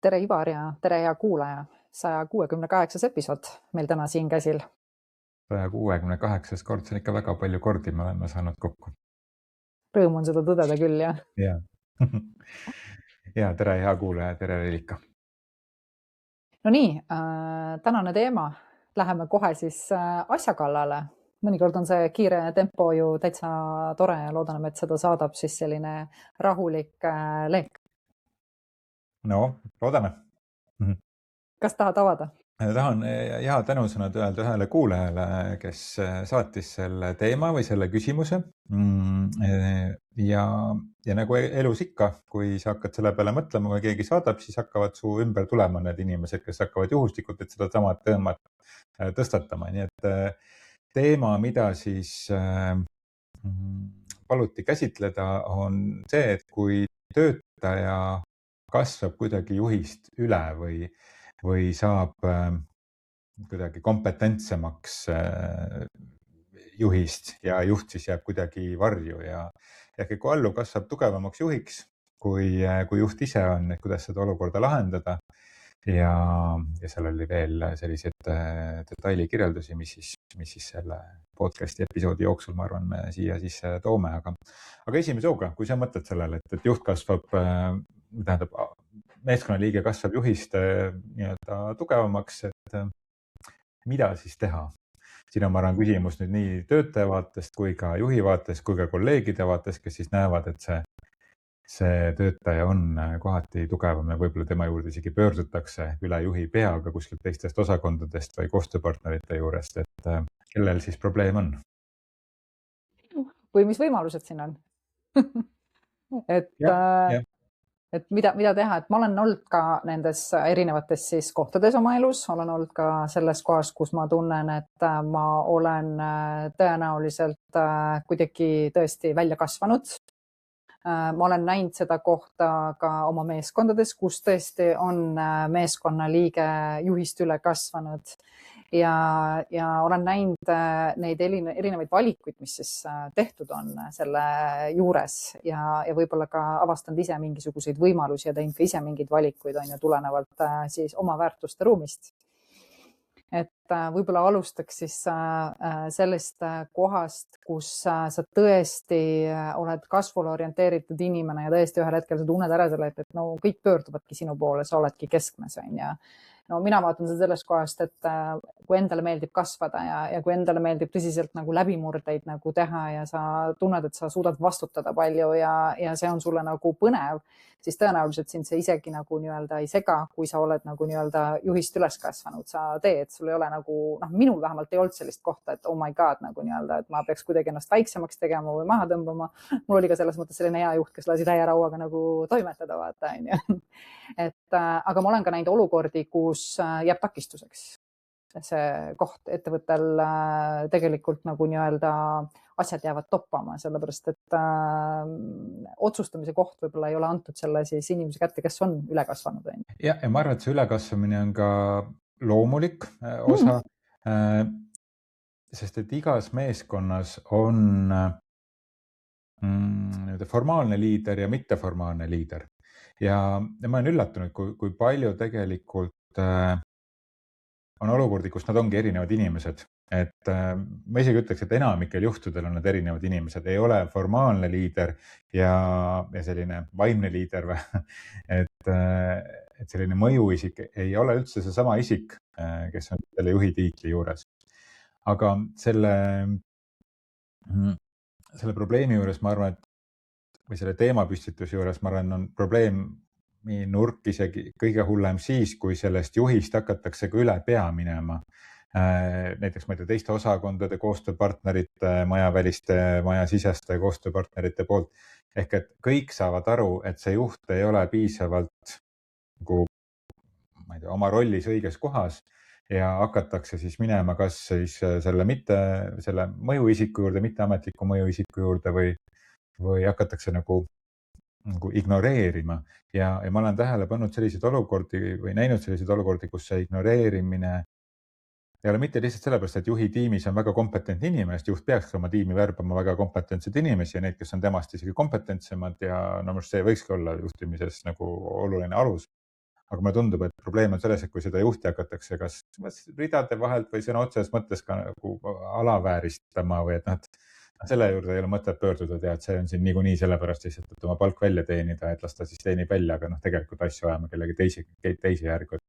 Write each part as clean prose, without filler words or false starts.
Tere Ivar ja tere hea kuulaja. 168 episood meil täna siin käsil. 168 kord, see on ikka väga palju kordi me oleme saanud kokku. Rõõm on seda tõdeda küll, jah. Ja, ja tere hea kuulaja, tere Relika. No nii, tänane teema. Läheme kohe siis asja kallale. Mõnikord on see kiire tempo ju täitsa tore ja loodame, et seda saadab siis selline rahulik leek. No, loodame. Kas tahad avada? Tahan hea tänusõnad öelda ühele kuulajale, kes saatis selle teema või selle küsimuse. Ja nagu elus ikka, kui sa hakkad selle peale mõtlema, kui keegi saadab, siis hakkavad su ümber tulema need inimesed, kes hakkavad juhuslikult seda samat teemat tõstatama. Nii et teema, mida siis paluti käsitleda, on see, et kui töötaja kasvab kuidagi juhist üle või saab kuidagi kompetentsemaks juhist ja juht siis jääb kuidagi varju ja kui alluv kasvab tugevamaks juhiks, kui juht ise on, et kuidas seda olukorda lahendada. Ja seal oli veel selliseid detailikirjeldusi, mis siis selle podcasti episoodi jooksul, ma arvan, me siia sisse toome. Aga esimese hooga, kui sa mõtled sellele, et juht kasvab, tähendab, meeskonnaliige kasvab juhist nii-öelda tugevamaks, et mida siis teha? Siin on, ma arvan, küsimus nüüd nii töötaja vaatest kui ka juhi vaatest kui ka kolleegide vaatest, kes siis näevad, et see töötaja on kohati tugevam ja võib-olla tema juurde isegi pöördutakse üle juhi peaga kuskilt teistest osakondadest või koostööpartnerite juurest, et kellel siis probleem on? Või mis võimalused siin on? Et mida teha, et ma olen olnud ka nendes erinevates siis kohtades oma elus, olen olnud ka selles kohas, kus ma tunnen, et ma olen tõenäoliselt kuidagi tõesti välja kasvanud. Ma olen näinud seda kohta ka oma meeskondades, kus tõesti on meeskonnaliige juhist üle kasvanud ja olen näinud neid erinevaid valikuid, mis siis tehtud on selle juures ja võib-olla ka avastanud ise mingisuguseid võimalusi ja teinud ka ise mingeid valikuid on ju tulenevalt siis oma väärtuste ruumist. Et võib-olla alustaks siis sellest kohast, kus sa tõesti oled kasvule orienteeritud inimene ja tõesti ühel hetkel sa tunned ära selle, et no kõik pöörduvadki sinu poole, sa oledki keskmes, on ju. No mina vaatan seda sellest kohast, et kui endale meeldib kasvada ja kui endale meeldib tõsiselt nagu läbimurdeid nagu teha ja sa tunned, et sa suudad vastutada palju ja see on sulle nagu põnev, siis tõenäoliselt sind see isegi nagu nii-öelda ei sega, kui sa oled nagu nii-öelda juhist üles kasvanud, sa teed, sul ei ole nagu, minul vähemalt ei olnud sellist kohta, et oh my god, nagu nii-öelda, et ma peaks kuidagi ennast väiksemaks tegema või maha tõmbama. Mul oli ka selles mõttes selline hea juht, kes lasi täie rauaga nagu toimetada, vaata, on ju. Aga ma olen ka näinud olukordi, kus jääb takistuseks see koht ettevõttel tegelikult nagu nii-öelda asjad jäävad toppama, sellepärast et otsustamise koht võib-olla ei ole antud selle siis inimese kätte, kes on üle kasvanud. Ja ma arvan, et see ülekasvamine on ka loomulik osa, sest et igas meeskonnas on formaalne liider ja mitteformaalne liider. Ja ma olen üllatunud, kui palju tegelikult on olukordi, kus nad ongi erinevad inimesed. Et ma isegi ütleks, et enamikel juhtudel on nad erinevad inimesed. Ei ole formaalne liider ja selline vaimne liider. Et selline mõjuisik ei ole üldse see sama isik, kes on selle juhi tiitli juures. Aga selle probleemi juures ma arvan, või selle teemapüstituse juures, ma arvan, on probleemi nurk isegi kõige hullem siis, kui sellest juhist hakatakse ka üle pea minema. Näiteks ma ei tea, teiste osakondade koostööpartnerite, majaväliste, majasiseste koostööpartnerite poolt. Ehk et kõik saavad aru, et see juht ei ole piisavalt oma rollis õiges kohas ja hakatakse siis minema kas siis selle mõjuisiku juurde, mitteametliku mõjuisiku juurde või hakatakse nagu ignoreerima. Ja ma olen tähele pannud selliseid olukordi või näinud selliseid olukordi, kus see ignoreerimine ei ole mitte lihtsalt sellepärast, et juhi tiimis on väga kompetentne inimene, juht peaks oma tiimi värbama väga kompetentsed inimesi ja neid, kes on temast isegi kompetentsemad ja see võikski olla juhtimises nagu oluline alus. aga mulle tundub, et probleem on selles, et kui seda juhti hakatakse kas ridade vahelt või sõna otseses mõttes ka nagu alavääristama või et noh, et selle juurde ei ole mõtet pöörduda, et see on siin niikuinii sellepärast lihtsalt, et oma palk välja teenida, et las ta siis teenib välja, aga noh, tegelikult asju ajame kellegi teise järgu.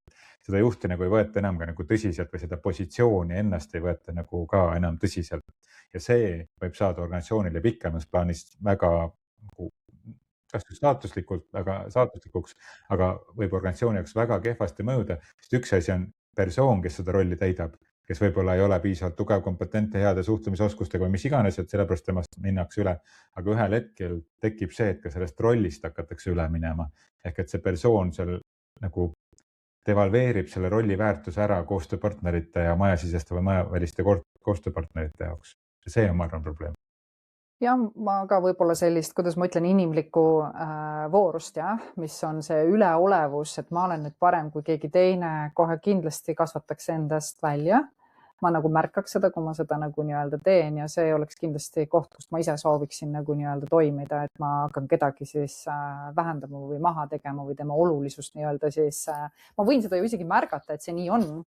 Seda juhti nagu ei võeta enam ka nagu tõsiselt või seda positsiooni ennast ei võeta nagu ka enam tõsiselt. Ja see võib saada organisatsioonile pikemas plaanis väga nagu kas just saatuslikuks, aga võib organisatsiooni jaoks väga kehvasti mõjuda, sest üks asi on persoon, kes seda rolli täidab, kes võib-olla ei ole piisavalt tugev, kompetentne, heade suhtlemisoskustega või mis iganes, et sellepärast temast minnakse üle. Aga ühel hetkel tekib see, et ka sellest rollist hakatakse üle minema. Ehk et see persoon seal nagu devalveerib selle rolli väärtuse ära koostööpartnerite ja majasiseste või majaväliste koostööpartnerite jaoks. See on, ma arvan, probleem. Ja ma ka võib-olla sellist, kuidas ma ütlen, inimlikku voorust, mis on see üleolevus, et ma olen nüüd parem kui keegi teine, kohe kindlasti kasvataks endast välja. Ma nagu märkaks seda, kui ma seda nagu nii-öelda teen ja see oleks kindlasti koht, kust ma ise sooviksin nagu nii-öelda toimida, et ma hakkan kedagi siis vähendama või maha tegema või tema olulisust nii-öelda siis. Ma võin seda ju isegi märgata, et see nii on.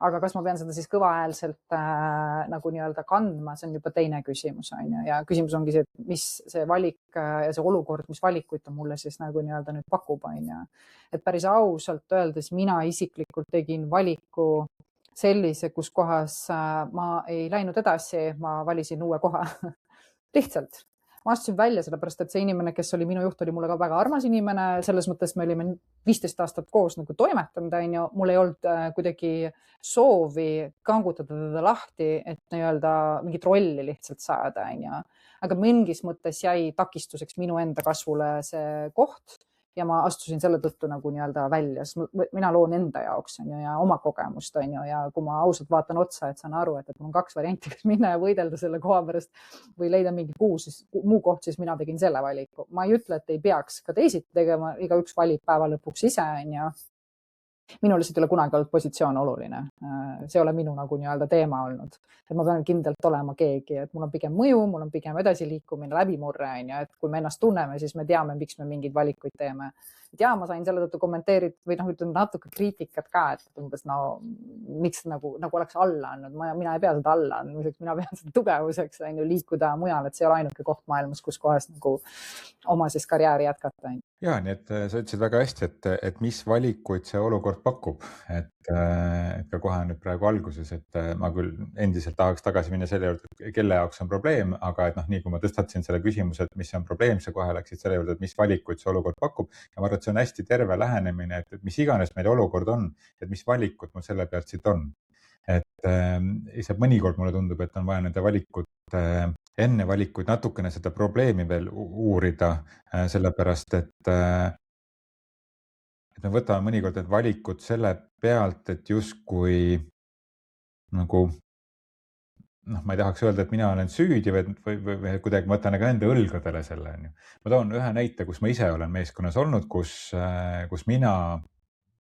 Aga kas ma pean seda siis kõvahäälselt nagu nii-öelda kandma, see on juba teine küsimus. Ja küsimus ongi see, et mis see valik ja see olukord, mis valikuid ta mulle siis nagu nii-öelda nüüd pakub. Et päris ausalt öeldes mina isiklikult tegin valiku sellise, kus kohas ma ei läinud edasi, ma valisin uue koha. Lihtsalt. Ma astusin välja sellepärast, et see inimene, kes oli minu juht, oli mulle ka väga armas inimene. Selles mõttes me olime 15 aastat koos nagu toimetanud. Mul ei olnud kuidagi soovi kangutada teda lahti, et nii-öelda mingit rolli lihtsalt saada. Aga mingis mõttes jäi takistuseks minu enda kasvule see koht. Ja ma astusin selle tõttu nagu nii-öelda välja, sest mina loon enda jaoks ja oma kogemust. Ja kui ma ausalt vaatan otsa, et saan aru, et mul on 2 varianti, kas minna ja võidelda selle koha pärast või leida mingi muu koht, siis mina tegin selle valiku. Ma ei ütle, et ei peaks ka teisiti tegema, igaüks valib päeva lõpuks ise. Minul lihtsalt ei ole kunagi olnud positsioon oluline. See ei ole minu nagu nii-öelda teema olnud. Et ma pean kindlalt olema keegi, et mul on pigem mõju, mul on pigem edasiliikumine, läbimurre. Et kui me ennast tunneme, siis me teame, miks me mingeid valikuid teeme. Ja ma sain selle tõttu kommenteerida või ütleme natuke kriitikat ka, et umbes miks nagu oleks alla andnud. Mina ei pea seda alla andmiseks, mina pean seda tugevuseks liikuda mujal, et see ei ole ainuke koht maailmas, kus kohas nagu oma siis karjääri jätkata. Ja, nii et sa ütlesid väga hästi, et mis valikuid see olukord pakub, et ka kohe nüüd praegu alguses, et ma küll endiselt tahaks tagasi minna selle juurde, kelle jaoks on probleem, aga et nii kui ma tõstatasin selle küsimuse, et mis on probleem, sa kohe läksid selle juurde, et mis valikuid see olukord pakub ja ma arvan, et see on hästi terve lähenemine, et mis iganes meil olukord on, et mis valikud mul selle pealt siit on. Et lihtsalt mõnikord mulle tundub, et on vaja nende enne valikuid natukene seda probleemi veel uurida, sellepärast, et me võtame mõnikord need valikud selle pealt, et justkui nagu, ma ei tahaks öelda, et mina olen süüdi või kuidagi ma võtan enda õlgadele selle. Ma toon ühe näite, kus ma ise olen meeskonnas olnud, kus mina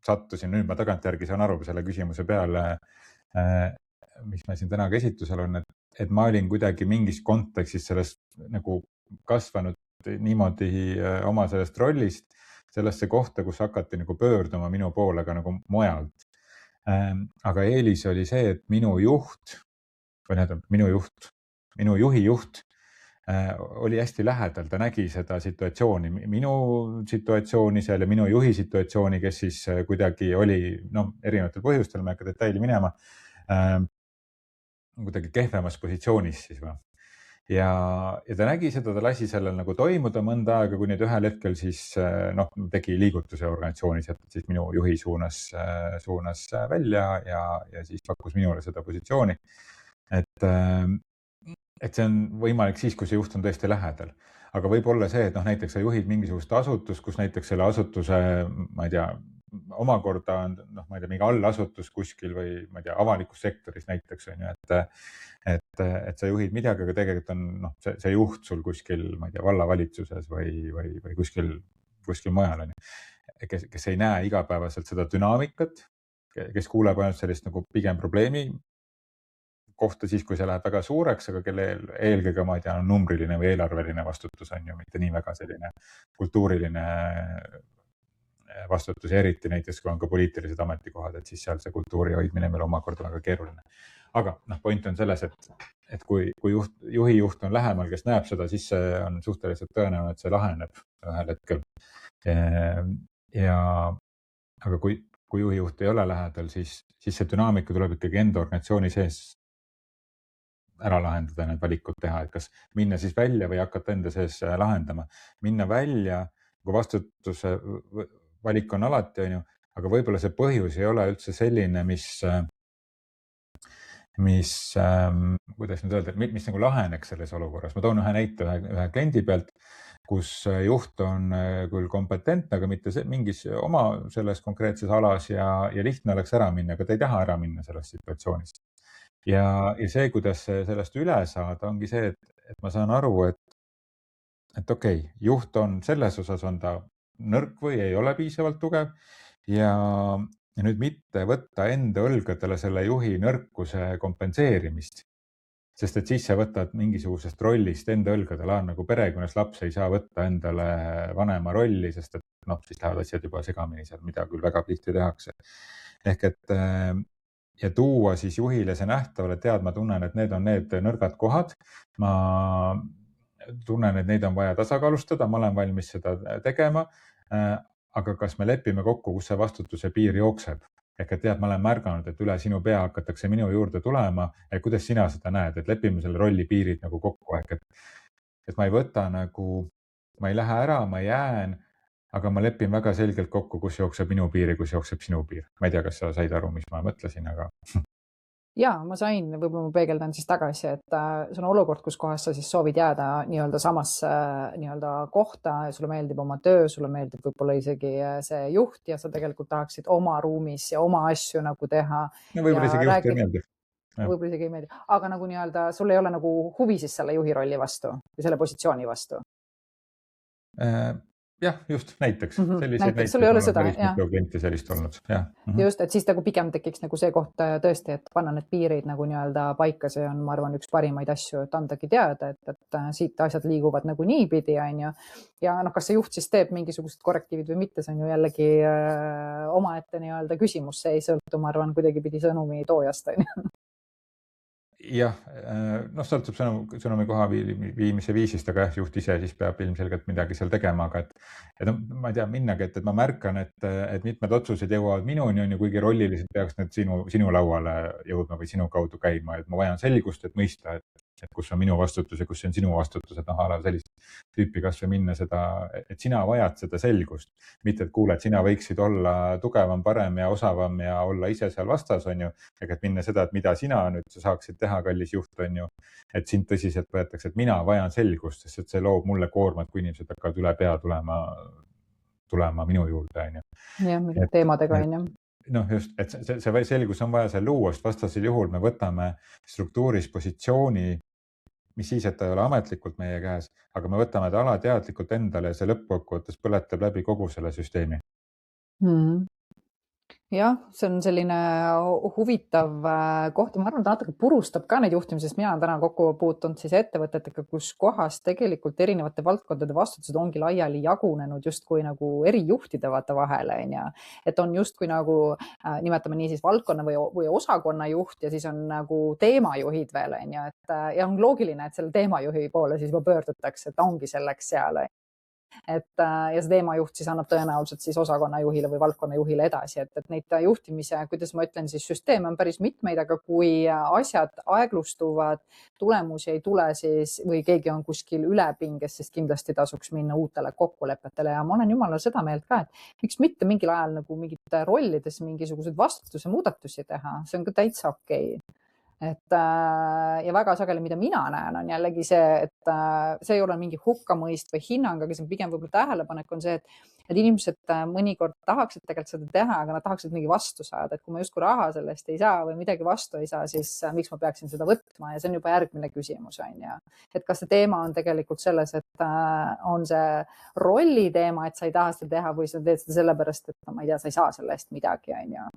sattusin, nüüd ma tagantjärgi saan aru selle küsimuse peale, mis me siin täna käsitlusel on, et ma olin kuidagi mingis kontekstis sellest nagu kasvanud niimoodi oma sellest rollist sellesse kohta, kus hakati nagu pöörduma minu poole ka nagu mujalt. Aga eelis oli see, et minu juhi juht oli hästi lähedal, ta nägi seda situatsiooni, minu situatsiooni seal ja minu juhi situatsiooni, kes siis kuidagi oli erinevatel põhjustel, ma ei hakka detaili minema, kuidagi kehvemas positsioonis siis või. Ja ta nägi seda, ta lasi sellel nagu toimuda mõnda aega, kui nüüd ühel hetkel siis tegi liigutuse organisatsioonis, et siis minu juhi suunas välja ja siis pakkus minule seda positsiooni. Et see on võimalik siis, kui see juht on tõesti lähedal. Aga võib olla see, et näiteks sa juhid mingisugust asutust, kus näiteks selle asutuse, ma ei tea, omakorda on, ma ei tea, mingi allasutus kuskil või ma ei tea, avalikus sektoris näiteks on ju, et sa juhid midagi, aga tegelikult on see juht sul kuskil, ma ei tea, vallavalitsuses või kuskil mujal on ju, kes ei näe igapäevaselt seda dünaamikat, kes kuuleb ainult sellist nagu pigem probleemi kohta siis, kui see läheb väga suureks, aga kelle eelkõige, ma ei tea, on numbriline või eelarveline vastutus on ju, mitte nii väga selline kultuuriline vastutusi, eriti näiteks kui on ka poliitilised ametikohad, et siis seal see kultuuri hoidmine meil omakorda väga keeruline. Aga point on selles, et kui juhi juht on lähemal, kes näeb seda, siis see on suhteliselt tõenäoline, et see laheneb ühel hetkel. Aga kui juhi juht ei ole lähedal, siis see dünaamika tuleb ikkagi enda organisatsiooni sees ära lahendada, need valikud teha, et kas minna siis välja või hakata enda sees lahendama. Minna välja, kui vastutuse valik on alati, aga võib-olla see põhjus ei ole üldse selline, kuidas nüüd öelda, mis nagu laheneks selles olukorras. Ma toon ühe näite ühe kliendi pealt, kus juht on küll kompetentne, aga mitte mingis oma selles konkreetses alas ja lihtne oleks ära minna, aga ta ei taha ära minna sellest situatsioonist. Ja see, kuidas sellest üle saada, ongi see, et ma saan aru, et okei, juht on selles osas on ta nõrk või ei ole piisavalt tugev ja nüüd mitte võtta enda õlgadele selle juhi nõrkuse kompenseerimist. Sest et siis sa võtad mingisugusest rollist enda õlgadele, nagu perekonnas laps ei saa võtta endale vanema rolli, sest et siis lähevad asjad juba segamini seal, mida küll väga tihti tehakse. Ehk et ja tuua siis juhile see nähtavale, tead, ma tunnen, et need on need nõrgad kohad. Ma tunnen, et neid on vaja tasakaalustada, ma olen valmis seda tegema. Aga kas me lepime kokku, kus see vastutuse piir jookseb? Ehk et tead, ma olen märganud, et üle sinu pea hakatakse minu juurde tulema. Kuidas sina seda näed, et lepime selle rolli piirid nagu kokku. Ehk et ma ei võta ma ei lähe ära, ma jään, aga ma lepin väga selgelt kokku, kus jookseb minu piir ja kus jookseb sinu piir. Ma ei tea, kas sa said aru, mis ma mõtlesin, aga... Jaa, ma sain, võib-olla ma peegeldan siis tagasi, et see on olukord, kus kohas sa siis soovid jääda nii-öelda samasse nii-öelda kohta ja sulle meeldib oma töö, sulle meeldib võib-olla isegi see juht ja sa tegelikult tahaksid oma ruumis ja oma asju nagu teha. No võib-olla isegi juht ei meeldi. Võib-olla isegi ei meeldi, aga nagu nii-öelda sul ei ole nagu huvi siis selle juhi rolli vastu või selle positsiooni vastu? Jah, just näiteks. Näiteks, sul ei ole seda, jah. Klienti sellist olnud, jah. Just, et siis nagu pigem tekiks nagu see koht tõesti, et panna need piirid nagu nii-öelda paika, see on, ma arvan, üks parimaid asju, et andagi teada, et siit asjad liiguvad nagu niipidi, on ju. Ja kas see juht siis teeb mingisugused korrektiivid või mitte, see on ju jällegi omaette nii-öelda küsimus, see ei sõltu, ma arvan, kuidagi pidi sõnumi toojast, on ju. Jah, sõltub sõnumi koha viimise viisist, aga juht ise siis peab ilmselgelt midagi seal tegema, aga et ma ei tea, minnagi, et ma märkan, et mitmed otsused jõuavad minuni, kuigi rolliliselt peaks need sinu lauale jõudma või sinu kaudu käima, et ma vajan selgust, et mõista, et kus on minu vastutus ja kus on sinu vastutus, et sellist tüüpi kas või minna seda, et sina vajad seda selgust, mitte et kuule, et sina võiksid olla tugevam, parem ja osavam ja olla ise seal vastas, on ju, ega et minna seda, et mida sina nüüd saaksid teha, kallis juht, on ju, et sind tõsiselt võetakse, et mina vajan selgust, sest et see loob mulle koormat, kui inimesed hakkavad üle pea tulema minu juurde, on ju. Jah, mingid teemadega, on ju. Just, et see selgus on vaja seal luua, sest vastasel juhul me võtame struktuuris positsiooni, mis siis, et ta ei ole ametlikult meie käes, aga me võtame ta alateadlikult endale ja see lõppkokkuvõttes põletab läbi kogu selle süsteemi. Jah, see on selline huvitav koht ja ma arvan, ta natuke purustab ka neid juhtimisest. Mina olen täna kokku puutunud siis ettevõtetega, kus kohas tegelikult erinevate valdkondade vastutused ongi laiali jagunenud justkui nagu eri juhtide vahele. Et on justkui nagu, nimetame nii siis valdkonna või osakonna juht ja siis on nagu teemajuhid veel. Ja on loogiline, et selle teemajuhi poole siis juba pöördutakse, et ongi selleks seal. Ja see teemajuht siis annab tõenäoliselt siis osakonna juhile või valdkonna juhile edasi, et neid juhtimise, kuidas ma ütlen, siis süsteeme on päris mitmeid, aga kui asjad aeglustuvad, tulemusi ei tule siis või keegi on kuskil ülepinges, siis kindlasti tasuks minna uutele kokkulepetele ja ma olen jumala seda meelt ka, et miks mitte mingil ajal nagu mingite rollides mingisugused vastutuse muudatusi teha, see on ka täitsa okei. Ja väga sageli, mida mina näen, on jällegi see, et see ei ole mingi hukkamõist või hinnang, aga see pigem võib-olla tähelepanek on see, et inimesed mõnikord tahaksid tegelikult seda teha, aga nad tahaksid mingi vastu saada, et kui ma justkui raha sellest ei saa või midagi vastu ei saa, siis miks ma peaksin seda võtma ja see on juba järgmine küsimus, on ju. Et kas see teema on tegelikult selles, et on see rolli teema, et sa ei taha seda teha või sa teed seda sellepärast, et ma ei tea, sa ei saa selle eest midagi, on ju.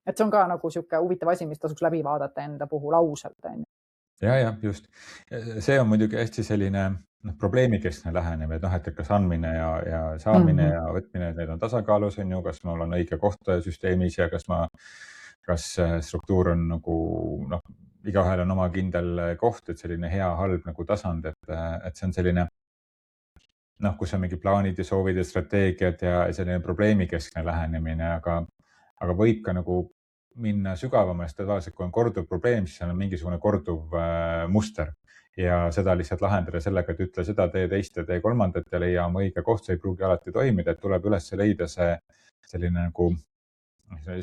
Et see on ka nagu siuke huvitav asi, mis tasuks läbi vaadata enda puhul ausalt. Ja, just. See on muidugi hästi selline probleemikeskne lähenemine, et kas andmine ja saamine ja võtmine, need on tasakaalus, on ju, kas mul on õige koht süsteemis ja kas struktuur on nagu, igaühel on oma kindel koht, et selline hea, halb nagu tasand, et see on selline, kus on mingid plaanid ja soovid ja strateegiad ja selline probleemikeskne lähenemine, aga võib ka nagu minna sügavamast, tavaliselt kui on korduv probleem, siis on mingisugune korduv muster ja seda lihtsalt lahendada sellega, et ütle seda, tee teist ja tee kolmandat ja leia oma õige koht, see ei pruugi alati toimida, et tuleb üles leida see selline nagu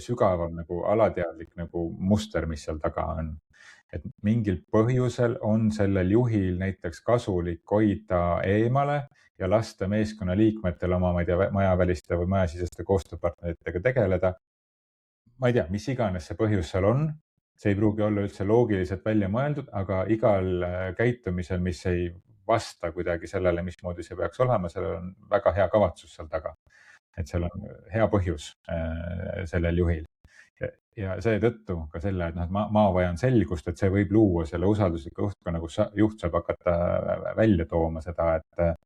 sügavam nagu alateadlik nagu muster, mis seal taga on. Et mingil põhjusel on sellel juhil näiteks kasulik hoida eemale ja lasta meeskonna liikmetel oma, ma ei tea, majaväliste või majasiseste koostööpartneritega tegeleda. Ma ei tea, mis iganes see põhjus seal on, see ei pruugi olla üldse loogiliselt välja mõeldud, aga igal käitumisel, mis ei vasta kuidagi sellele, mismoodi see peaks olema, sellel on väga hea kavatsus seal taga. Et seal on hea põhjus sellel juhil. Ja seetõttu ka selle, et ma vajan selgust, et see võib luua selle usaldusliku õhkkonna, kus juht saab hakata välja tooma seda, et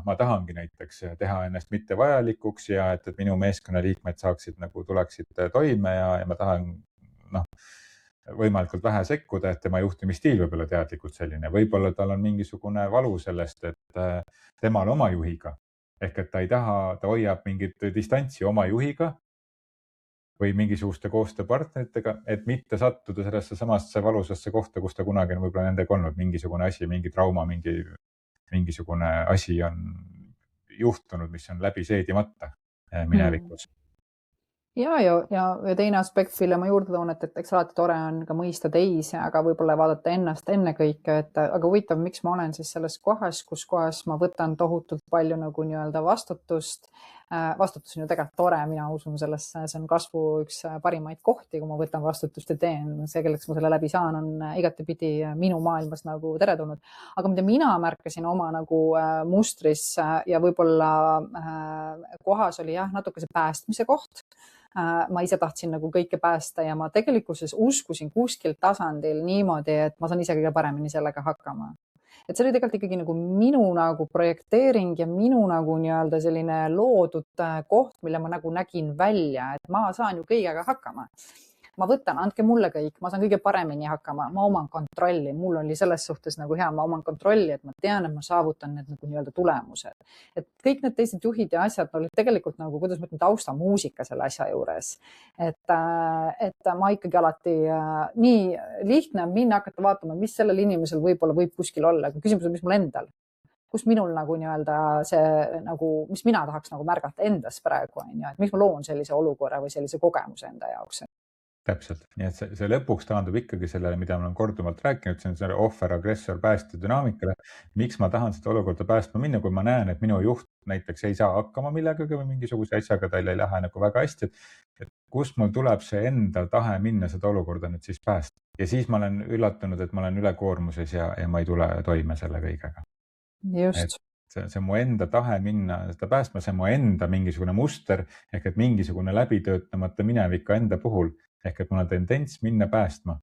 ma tahangi näiteks teha ennast mittevajalikuks ja et minu meeskonnaliikmed tuleksid toime ja ma tahan võimalikult vähe sekkuda, et tema juhtimisstiil võib olla teadlikult selline. Võib-olla tal on mingisugune valu sellest, et temal oma juhiga ehk et ta ei taha, ta hoiab mingit distantsi oma juhiga või mingisuguste koostööpartneritega, et mitte sattuda sellesse samasse valusasse kohta, kus ta kunagi on võib-olla nendega olnud, mingisugune asi, mingi trauma, mingisugune asi on juhtunud, mis on läbi seedimata minevikus. Ja teine aspekt, mille ma juurde toon, et eks alati tore on ka mõista teisi, aga võib-olla vaadata ennast ennekõike, et aga huvitav, miks ma olen siis selles kohas, kus kohas ma võtan tohutult palju nagu nii-öelda vastutust. Vastutus on ju tegelikult tore, mina usun sellesse, see on kasvu üks parimaid kohti, kui ma võtan vastutust ja teen. See, kelleks ma selle läbi saan, on igatepidi minu maailmas nagu teretulnud. Aga mida mina märkasin oma nagu mustris ja võib-olla kohas oli natuke see päästmise koht. Ma ise tahtsin nagu kõike päästa ja ma tegelikkuses uskusin kuskil tasandil niimoodi, et ma saan ise kõige paremini sellega hakkama. Et see oli tegelikult ikkagi nagu minu nagu projekteering ja minu nagu nii-öelda selline loodud koht, mille ma nagu nägin välja, et ma saan ju kõigega hakkama. Ma võtan, andke mulle kõik, ma saan kõige paremini hakkama, ma oman kontrolli, mul oli selles suhtes nagu hea, ma oman kontrolli, et ma tean, et ma saavutan need nagu nii-öelda tulemused. Et kõik need teised juhid ja asjad olid tegelikult nagu, kuidas ma ütlen, taustamuusika selle asja juures. Et ma ikkagi alati nii lihtne on minna hakata vaatama, mis sellel inimesel võib-olla võib kuskil olla, aga küsimus on, mis mul endal. Kus minul nagu nii-öelda see nagu, mis mina tahaks nagu märgata endas praegu on ju, et miks ma loon sellise olukorra või sellise kogemuse enda jaoks. Täpselt, nii et see lõpuks taandub ikkagi sellele, mida ma olen korduvalt rääkinud, see on selle ohver, agressor, päästja dünaamikale. Miks ma tahan seda olukorda päästma minna, kui ma näen, et minu juht näiteks ei saa hakkama millegagi või mingisuguse asjaga, tal ei lähe nagu väga hästi, et kust mul tuleb see enda tahe minna seda olukorda nüüd siis päästa. Ja siis ma olen üllatunud, et ma olen ülekoormuses ja ma ei tule toime selle kõigega. Just. See mu enda tahe minna seda päästma, see mu enda mingisugune muster ehk et mingisugune läbitöötamata minevik enda puhul. Ehk et mul on tendents minna päästma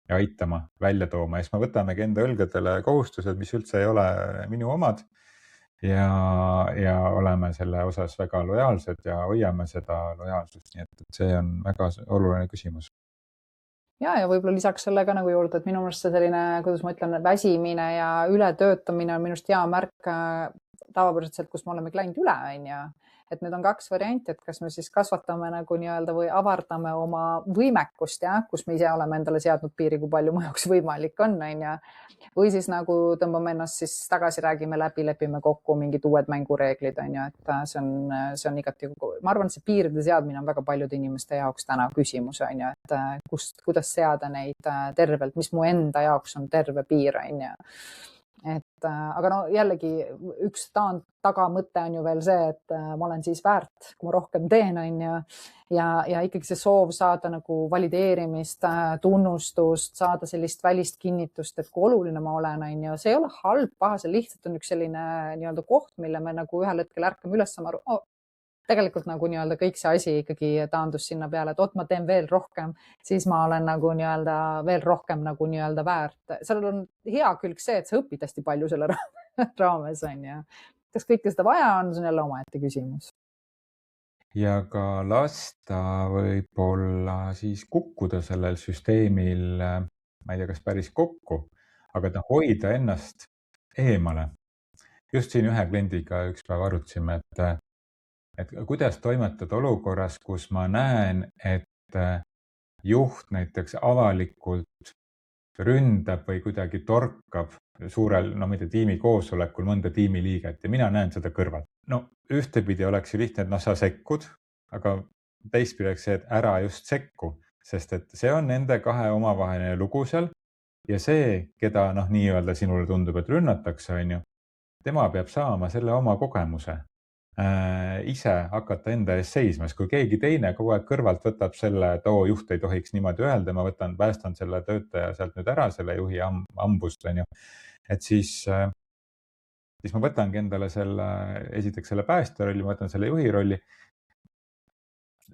ja aitama, välja tooma. Ja siis me võtamegi enda õlgadele kohustused, mis üldse ei ole minu omad ja oleme selle osas väga lojaalsed ja hoiame seda lojaalsust. Nii et see on väga oluline küsimus. Ja võib-olla lisaks sellega nagu juurde, et minu meelest see selline, kuidas ma ütlen, väsimine ja ületöötamine on minust hea märk tavapäraselt, kus me olemegi läinud üle, on ju. Et need on kaks varianti, et kas me siis kasvatame nagu nii-öelda või avardame oma võimekust, kus me ise oleme endale seadnud piiri, kui palju mu jaoks võimalik on ju. Või siis nagu tõmbame ennast siis tagasi, räägime läbi, lepime kokku mingid uued mängureeglid on ju, et see on igati, ma arvan, et see piiride seadmine on väga paljude inimeste jaoks täna küsimus on ju, et kuidas seada neid tervelt, mis mu enda jaoks on terve piir on ju. Aga no jällegi üks tagamõte on ju veel see, et ma olen siis väärt, kui ma rohkem teen on ju. Ja ikkagi see soov saada nagu valideerimist, tunnustust, saada sellist välist kinnitust, et kui oluline ma olen on ju. See ei ole halb, paha, see lihtsalt on üks selline nii-öelda koht, mille me nagu ühel hetkel ärkame üles, saame aru, tegelikult nagu nii-öelda kõik see asi ikkagi taandus sinna peale, et ma teen veel rohkem, siis ma olen nagu nii-öelda veel rohkem nagu nii-öelda väärt. Seal on hea külg see, et sa õpid hästi palju selle raames on ju. Kas kõike seda vaja on, see on jälle omaette küsimus. Ja ka lasta võib-olla siis kukkuda sellel süsteemil, ma ei tea, kas päris kokku, aga hoida ennast eemale. Just siin ühe kliendiga üks päev arutasime, et kuidas toimetada olukorras, kus ma näen, et juht näiteks avalikult ründab või kuidagi torkab suurel, tiimi koosolekul mõnda tiimiliiget ja mina näen seda kõrvalt. No ühtepidi oleks ju lihtne, et sa sekkud, aga teistpidi oleks see, et ära just sekku, sest et see on nende kahe omavaheline lugu seal ja see, keda nii-öelda sinule tundub, et rünnatakse, on ju, tema peab saama selle oma kogemuse ise hakata enda ees seisma, sest kui keegi teine kogu aeg kõrvalt võtab selle, et juht ei tohiks niimoodi öelda, ma päästan selle töötaja sealt nüüd ära, selle juhi ambust, on ju, et siis ma võtangi endale esiteks selle päästja rolli, ma võtan selle juhi rolli.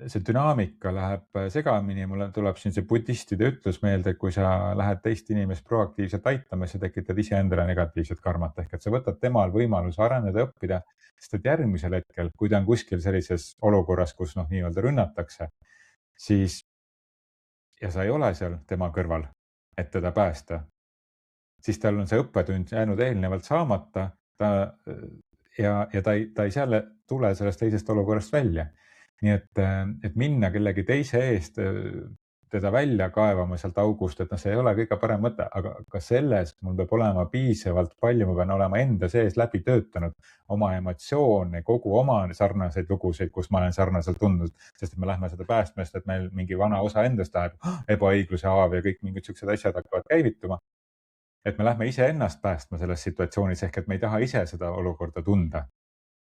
See dünaamika läheb segamini, mulle tuleb siin see budistide ütlus meelde, et kui sa lähed teist inimest proaktiivselt aitama, siis sa tekitad iseendale negatiivset karmat, ehk et sa võtad temal võimaluse areneda, õppida, sest et järgmisel hetkel, kui ta on kuskil sellises olukorras, kus nii-öelda rünnatakse, siis ja sa ei ole seal tema kõrval, et teda päästa, siis tal on see õppetund jäänud eelnevalt saamata ja ta ei tule sellest teisest olukorrast välja. Nii et minna kellegi teise eest teda välja kaevama sealt august, et see ei ole kõige parem mõte, aga ka selles mul peab olema piisavalt palju, ma pean olema enda sees läbi töötanud oma emotsioone, kogu oma sarnaseid lugusid, kus ma olen sarnaselt tundnud, sest et me lähme seda päästmest, et meil mingi vana osa endast läheb, ebaõigluse haav ja kõik mingid sellised asjad hakkavad käivituma. Et me lähme ise ennast päästma selles situatsioonis, ehk et me ei taha ise seda olukorda tunda.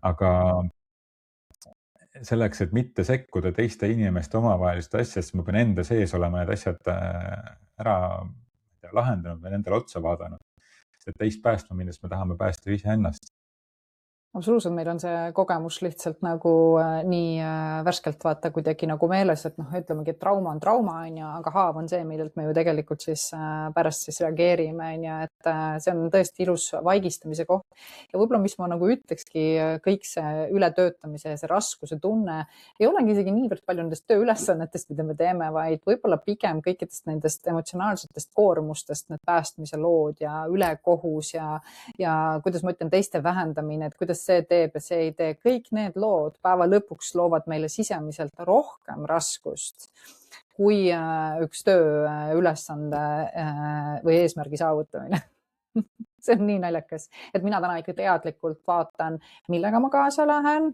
Aga selleks, et mitte sekkuda teiste inimeste omavaheliste asjadest, ma pean enda sees olema need asjad ära lahendanud või nendele otsa vaadanud. Sest teist päästma minnes me tahame päästa iseennast. Absoluutselt, meil on see kogemus lihtsalt nagu nii värskelt vaata kuidagi nagu meeles, et ütlemegi, et trauma on trauma, on ju, aga haav on see, millelt me ju tegelikult siis pärast siis reageerime, on ju, et see on tõesti ilus vaigistamise koht. Ja võib-olla, mis ma nagu ütlekski, kõik see ületöötamise ja see raskuse tunne ei olegi isegi niivõrd palju nendest tööülesannetest, mida me teeme, vaid võib-olla pigem kõikidest nendest emotsionaalsetest koormustest, need päästmise lood ja ülekohus ja kuidas ma ütlen, teiste vähendamine, et kuidas see teeb ja see ei tee. Kõik need lood päeva lõpuks loovad meile sisemiselt rohkem raskust kui üks tööülesande või eesmärgi saavutamine. See on nii naljakas, et mina täna ikka teadlikult vaatan, millega ma kaasa lähen.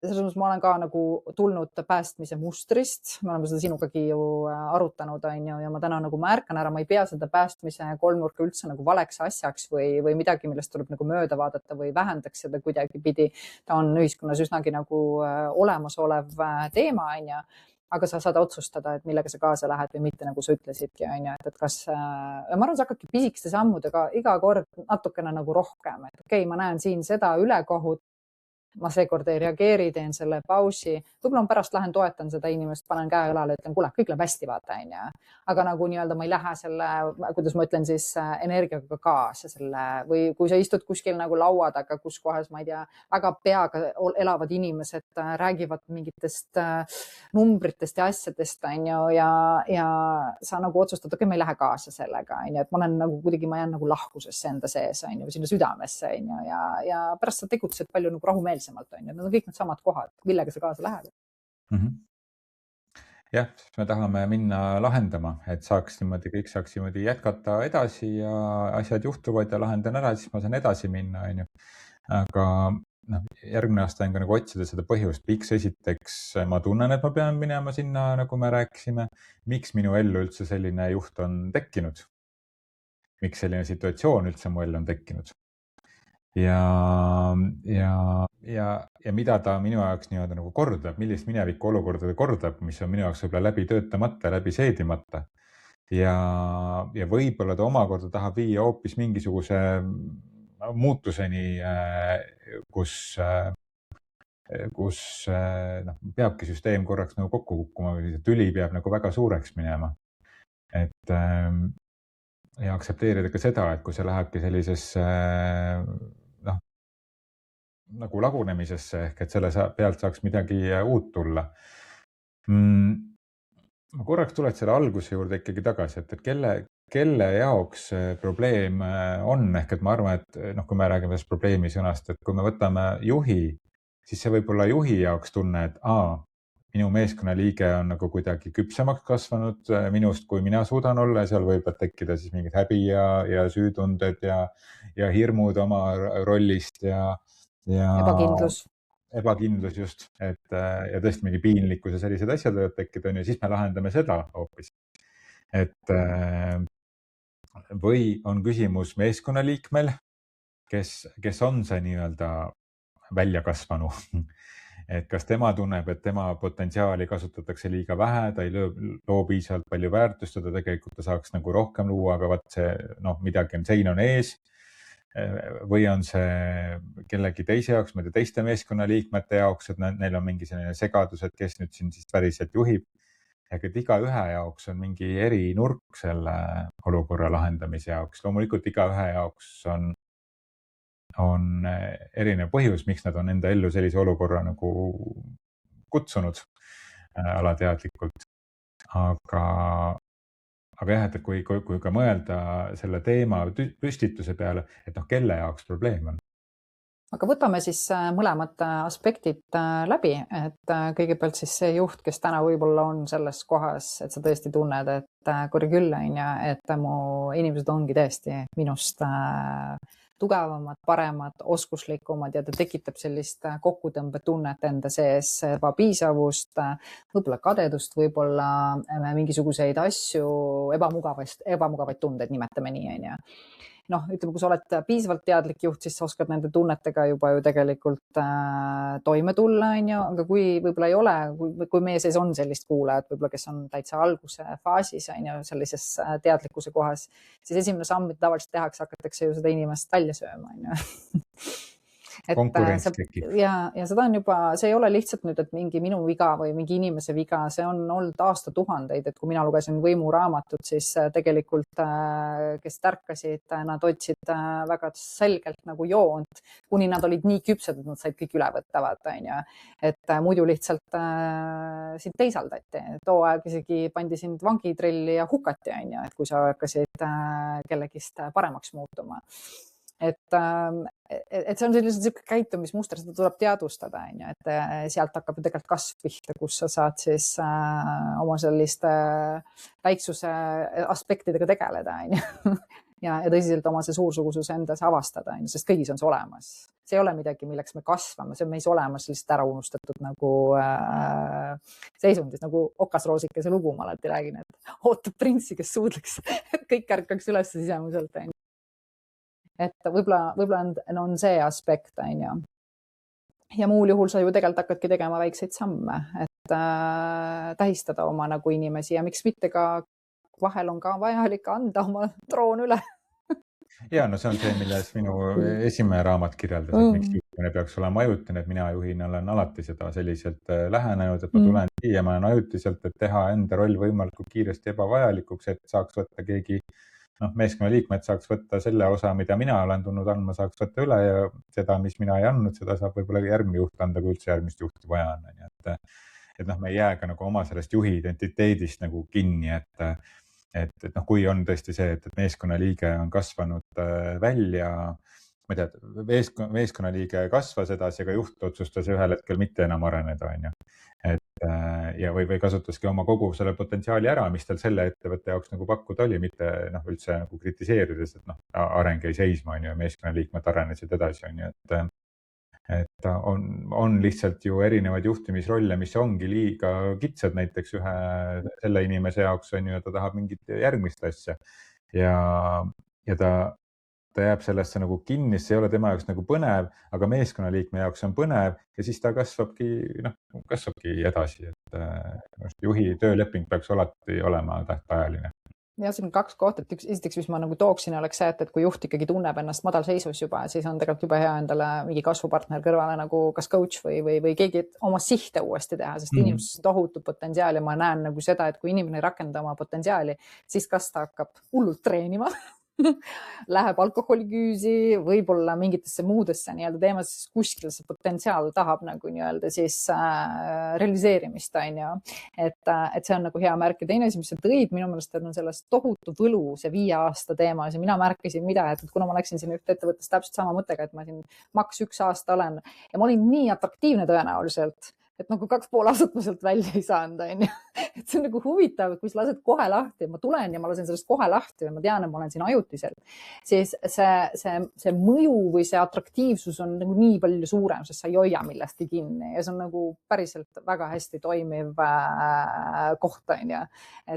Selles mõttes ma olen ka nagu tulnud päästmise mustrist, me oleme seda sinugagi ju arutanud, on ju, ja ma täna nagu märkan ära, ma ei pea seda päästmise kolmnurka üldse nagu valeks asjaks või midagi, millest tuleb nagu mööda vaadata või vähendaks seda kuidagi pidi. Ta on ühiskonnas üsnagi nagu olemasolev teema, on ju, aga sa saad otsustada, et millega sa kaasa lähed või mitte, nagu sa ütlesidki, on ju, et kas, ma arvan, see hakkabki pisikeste sammudega iga kord natukene nagu rohkem, et okei, ma näen siin seda ülekohut, ma seekord ei reageeri, teen selle pausi, võib-olla pärast lähen toetan seda inimest, panen käe õlale, ütlen, kuule, kõik läheb hästi, vaata, on ju. Aga nagu nii-öelda ma ei lähe selle, kuidas ma ütlen siis energiaga kaasa selle, või kui sa istud kuskil nagu laua taga, kus kohas, ma ei tea, väga peaga elavad inimesed räägivad mingitest numbritest ja asjadest, on ju, ja sa nagu otsustad, okei, ma ei lähe kaasa sellega, on ju, et ma olen nagu kuidagi, ma jään nagu lahkusesse enda sees, on ju, või sinna südamesse, on ju, ja pärast sa tegutsed palju nagu rahumeel. Need on kõik need samad kohad, millega sa kaasa lähed. Jah, me tahame minna lahendama, et kõik saaks niimoodi jätkata edasi ja asjad juhtuvad ja lahendan ära, siis ma saan edasi minna, on ju. Aga järgmine aasta on ka nagu otsida seda põhjust, miks esiteks ma tunnen, et ma pean minema sinna, nagu me rääkisime, miks minu ellu üldse selline juht on tekkinud, miks selline situatsioon üldse mu ellu on tekkinud. Ja mida ta minu jaoks nii-öelda nagu kordab, millist mineviku olukorda ta kordab, mis on minu jaoks võib-olla läbi töötamata, läbi seedimata. Ja võib-olla ta omakorda tahab viia hoopis mingisuguse muutuseni, kus kus noh, peabki süsteem korraks nagu kokku kukkuma või tüli peab nagu väga suureks minema. Et ja aktsepteerida ka seda, et kui see lähebki sellisesse noh, nagu lagunemisesse ehk et selle pealt saaks midagi uut tulla. Ma korraks tuled selle alguse juurde ikkagi tagasi, et kelle jaoks see probleem on, ehk et ma arvan, et noh, kui me räägime sellest probleemi sõnast, et kui me võtame juhi, siis see võib olla juhi jaoks tunne, et minu meeskonnaliige on nagu kuidagi küpsemaks kasvanud minust, kui mina suudan olla ja seal võivad tekkida siis mingid häbi ja süütunded ja hirmud oma rollist ja ebakindlus. just, et ja tõesti mingi piinlikkus ja sellised asjad võivad tekkida, ja siis me lahendame seda hoopis. Et või on küsimus meeskonnaliikmel, kes on see nii-öelda väljakasvanu. Et kas tema tunneb, et tema potentsiaali kasutatakse liiga vähe, ta ei loo piisavalt palju väärtust, ta tegelikult ta saaks nagu rohkem luua, aga vaat see, noh, midagi on, sein on ees. Või on see kellegi teise jaoks, ma ei tea, teiste meeskonnaliikmete jaoks, et neil on mingi selline segadus, et kes nüüd siin siis päriselt juhib. Ehk et igaühe jaoks on mingi eri nurk selle olukorra lahendamise jaoks. Loomulikult igaühe jaoks on erinev põhjus, miks nad on enda ellu sellise olukorra nagu kutsunud alateadlikult. Aga jah, et kui ka mõelda selle teema püstituse peale, et noh, kelle jaoks probleem on. Aga võtame siis mõlemad aspektid läbi, et kõigepealt siis see juht, kes täna võib-olla on selles kohas, et sa tõesti tunned, et korra küll, et mu inimesed ongi tõesti minust tugevamad, paremad, oskuslikumad ja ta tekitab sellist kokkutõmbetunnet enda sees, ebapiisavust, võib-olla kadedust, võib-olla mingisuguseid asju, ebamugavaid tundeid, nimetame nii, noh, ütleme, kui sa oled piisavalt teadlik juht, siis sa oskad nende tunnetega juba ju tegelikult toime tulla, aga kui võib-olla ei ole, kui meie sees on sellist kuulajat, võib-olla kes on täitsa alguse faasis, sellises teadlikkuse kohas, siis esimene samm, mida tavaliselt tehakse, hakatakse ju seda inimest välja sööma. Konkurents tekib. Ja seda on juba, see ei ole lihtsalt nüüd, et mingi minu viga või mingi inimese viga, see on olnud aastatuhandeid, et kui mina lugesin Võimuraamatut, siis tegelikult, kes tärkasid, nad otsid väga selgelt nagu joont, kuni nad olid nii küpsed, et nad said kõik üle võtta, vaata, et muidu lihtsalt sind teisaldati. Too aeg isegi pandi sind vangitrilli ja hukati, et kui sa hakkasid kellegist paremaks muutuma. Et see on selline käitumismuster, seda tuleb teadvustada, et sealt hakkab ju tegelikult kasv pihta, kus sa saad siis oma selliste väiksuse aspektidega tegeleda, ja tõsiselt oma see suursugusus endas avastada, sest kõigis on see olemas. See ei ole midagi, milleks me kasvame, see on meis olemas lihtsalt ära unustatud nagu seisundis, nagu okasroosikese lugu ma alati räägin, et ootab printsi, kes suudleks, et kõik ärkaks üles sisemuselt, et võib-olla on see aspekt, ja muul juhul sa ju tegelikult hakkadki tegema väikseid samme, et tähistada oma nagu inimesi ja miks mitte ka vahel on ka vajalik anda oma troon üle. Ja, no see on see, milles minu esimene raamat kirjeldas, et miks juhtimine peaks olema ajutine, et mina juhina olen alati seda selliselt lähenenud, et ma tulen siia, ma olen ajutiselt, et teha enda roll võimalikult kiiresti ebavajalikuks, et saaks võtta keegi meeskonnaliikmed saaks võtta selle osa, mida mina olen tulnud andma, saaks võtta üle ja seda, mis mina ei andnud, seda saab võib-olla järgmine juht anda, kui üldse järgmist juhti vaja on. Et me ei jää ka nagu oma sellest juhi identiteedist nagu kinni, et kui on tõesti see, et meeskonnaliige on kasvanud välja, ma ei tea, meeskonnaliige kasvas edasi, aga juht otsustas ühel hetkel mitte enam areneda, ja või kasutaski oma kogu selle potentsiaali ära, mis tal selle ettevõtte jaoks nagu pakkuda oli, mitte üldse nagu kritiseerides, et areng jäi seisma, ja meeskonnaliikmed arenesid edasi, et on lihtsalt ju erinevaid juhtimisrolle, mis ongi liiga kitsad näiteks ühe selle inimese jaoks, ta tahab mingit järgmist asja ja ta jääb sellesse nagu kinni, see ei ole tema jaoks nagu põnev, aga meeskonnaliikme jaoks on põnev ja siis ta kasvabki edasi, et juhi tööleping peaks alati olema tähtajaline. Ja siin on kaks kohta, et esiteks, mis ma nagu tooksin, oleks see, et kui juht ikkagi tunneb ennast madalseisus juba, siis on tegelikult jube hea endale mingi kasvupartner kõrvale nagu kas coach või keegi, et oma sihte uuesti teha, sest inimestes on tohutu potentsiaal ja ma näen nagu seda, et kui inimene ei rakenda oma potentsiaali, siis kas ta hakkab hullult treenima läheb alkoholiküüsi, võib-olla mingitesse muudesse nii-öelda teemadesse, kuskil see potentsiaal tahab nagu nii-öelda siis realiseerimist, on ju. Et see on nagu hea märk. Ja teine asi, mis sa tõid, minu meelest on sellest tohutu võlu, see 5 aasta teema. Ja mina märkasin mida, et kuna ma läksin siin ühte ettevõttes täpselt sama mõttega, et ma siin maks 1 aasta olen ja ma olin nii atraktiivne tõenäoliselt, et nagu 2,5 aastat ma sealt välja ei saanud, on ju. Et see on nagu huvitav, kui sa lased kohe lahti, ma tulen ja ma lasen sellest kohe lahti ja ma tean, et ma olen siin ajutiselt, siis see mõju või see atraktiivsus on nagu nii palju suurem, sest sa ei hoia millestki kinni ja see on nagu päriselt väga hästi toimiv koht, on ju.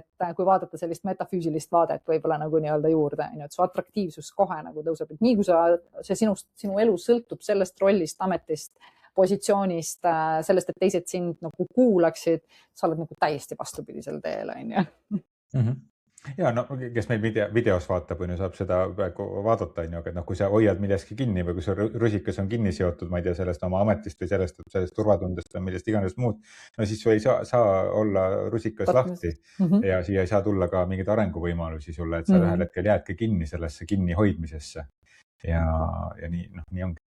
Et kui vaadata sellist metafüüsilist vaadet võib-olla nagu nii-öelda juurde, on ju, et su atraktiivsus kohe nagu tõuseb, et nii kui sinu elu sõltub sellest rollist, ametist, positsioonist, sellest, et teised sind nagu kuulaksid, sa oled nagu täiesti vastupidisel teel, on ju. Ja no, kes meil videos vaatab, saab seda vaadata, on ju, et kui sa hoiad milleski kinni või kui su rusikas on kinni seotud, ma ei tea, sellest oma ametist või sellest turvatundest või millest iganes muud, no siis su ei saa olla rusikas lahti ja siia ei saa tulla ka mingeid arenguvõimalusi sulle, et sa ühel hetkel jäädki kinni sellesse kinnihoidmisesse ja nii ongi.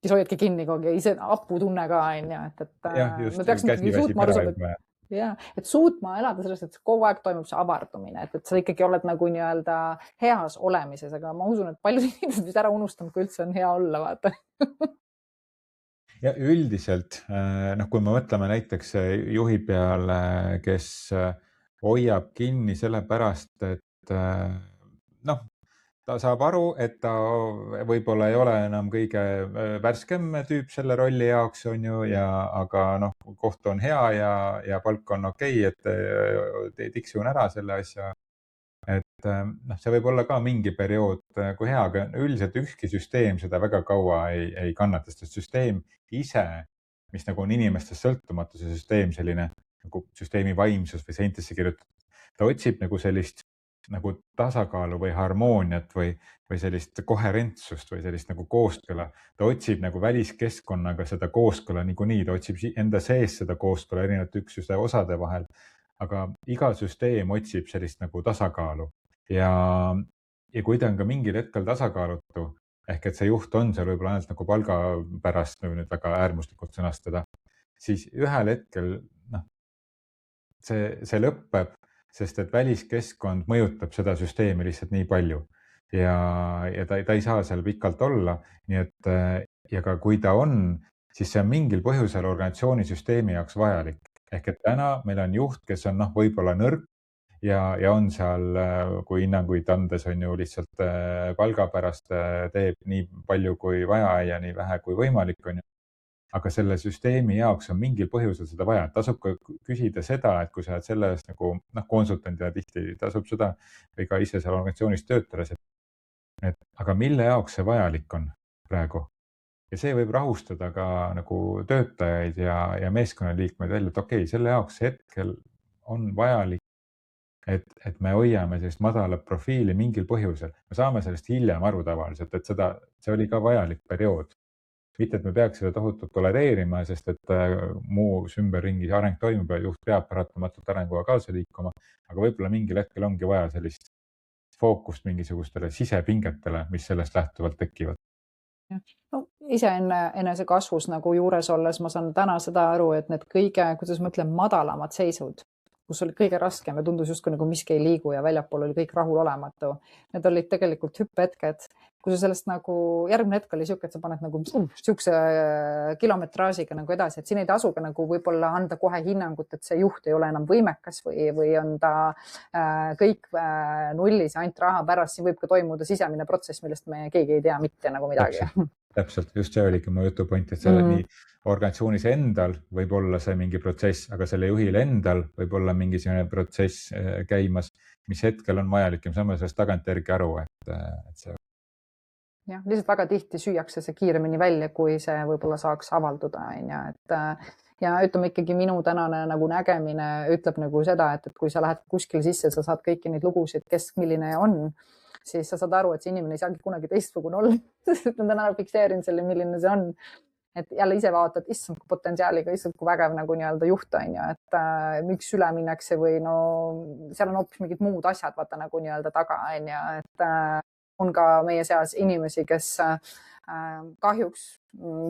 Siis hoiadki kinni kogu aeg, ise apu tunne ka, on ju, et me peaksime suutma aru saada, et suutma elada sellest, et kogu aeg toimub see avardumine, et sa ikkagi oled nagu nii-öelda heas olemises, aga ma usun, et paljud inimesed vist ära unustanud, kui üldse on hea olla, vaata. Ja üldiselt, kui me mõtleme näiteks juhi peale, kes hoiab kinni sellepärast, et ta saab aru, et ta võib-olla ei ole enam kõige värskem tüüp selle rolli jaoks, on ju, aga koht on hea ja palk on okei, et tiksun ära selle asja. Et see võib olla ka mingi periood, kui hea, aga üldiselt ükski süsteem seda väga kaua ei kannata, sest süsteem ise, mis nagu on inimestest sõltumatuse süsteem, selline nagu süsteemi vaimsus või seintesse kirjutatud, ta otsib nagu sellist nagu tasakaalu või harmooniat või sellist koherentsust või sellist nagu kooskõla. Ta otsib nagu väliskeskkonnaga seda kooskõla niikuinii, ta otsib enda sees seda kooskõla erinevate üksuste osade vahel, aga iga süsteem otsib sellist nagu tasakaalu ja kui ta on ka mingil hetkel tasakaalutu, ehk et see juht on seal võib-olla ainult nagu palga pärast, nagu nüüd väga äärmuslikult sõnastada, siis ühel hetkel see lõpeb, sest et väliskeskkond mõjutab seda süsteemi lihtsalt nii palju ja ta ei saa seal pikalt olla. Nii et ja ka kui ta on, siis see on mingil põhjusel organisatsiooni süsteemi jaoks vajalik. Ehk et täna meil on juht, kes on võib-olla nõrk ja on seal, kui hinnanguid andes on ju lihtsalt palga pärast teeb nii palju kui vaja ja nii vähe kui võimalik on ju. Aga selle süsteemi jaoks on mingil põhjusel seda vaja. Tasub ka küsida seda, et kui sa oled selle eest nagu konsultandina tihti tasub seda või ka ise seal organisatsioonis töötades, et aga mille jaoks see vajalik on praegu? Ja see võib rahustada ka nagu töötajaid ja meeskonnaliikmeid välja, et okei, selle jaoks hetkel on vajalik, et me hoiame sellist madalat profiili mingil põhjusel. Me saame sellest hiljem aru tavaliselt, et see oli ka vajalik periood. Mitte, et me peaks seda tohutult tolereerima, sest et muus ümberringis areng toimub ja juht peab paratamatult arenguga kaasa liikuma, aga võib-olla mingil hetkel ongi vaja sellist fookust mingisugustele sisepingetele, mis sellest lähtuvalt tekivad. No, ise enese kasvus nagu juures olles ma saan täna seda aru, et need kõige, kuidas ma ütlen, madalamad seisud, kus oli kõige raskem ja tundus justkui nagu miski ei liigu ja väljapool oli kõik rahulolematu. Need olid tegelikult hüppehetked, kui sa sellest nagu järgmine hetk oli siuke, et sa paned nagu siukse kilometraažiga nagu edasi, et siin ei tasuga nagu võib-olla anda kohe hinnangut, et see juht ei ole enam võimekas või on ta kõik nullis ja ainult raha pärast. Siin võib ka toimuda sisemine protsess, millest me keegi ei tea mitte nagu midagi. Täpselt, just see oligi mu jutupoint, et selle nii organisatsioonis endal võib olla see mingi protsess, aga selle juhil endal võib olla mingi selline protsess käimas, mis hetkel on vajalik ja me saame sellest tagantjärgi aru, et see jah, lihtsalt väga tihti süüakse see kiiremini välja, kui see võib-olla saaks avalduda, on ju, ja ütleme ikkagi minu tänane nagu nägemine ütleb nagu seda, et kui sa lähed kuskile sisse, sa saad kõiki neid lugusid, kes milline on, siis sa saad aru, et see inimene ei saagi kunagi teistsugune olla, sest nad on ära fikseerinud selle, milline see on. Et jälle ise vaatad, issand kui potentsiaaliga, issand kui vägev nagu nii-öelda juht on ju, et miks üle minnakse või no seal on hoopis mingid muud asjad vaata nagu nii-öelda taga on ju, et on ka meie seas inimesi, kes kahjuks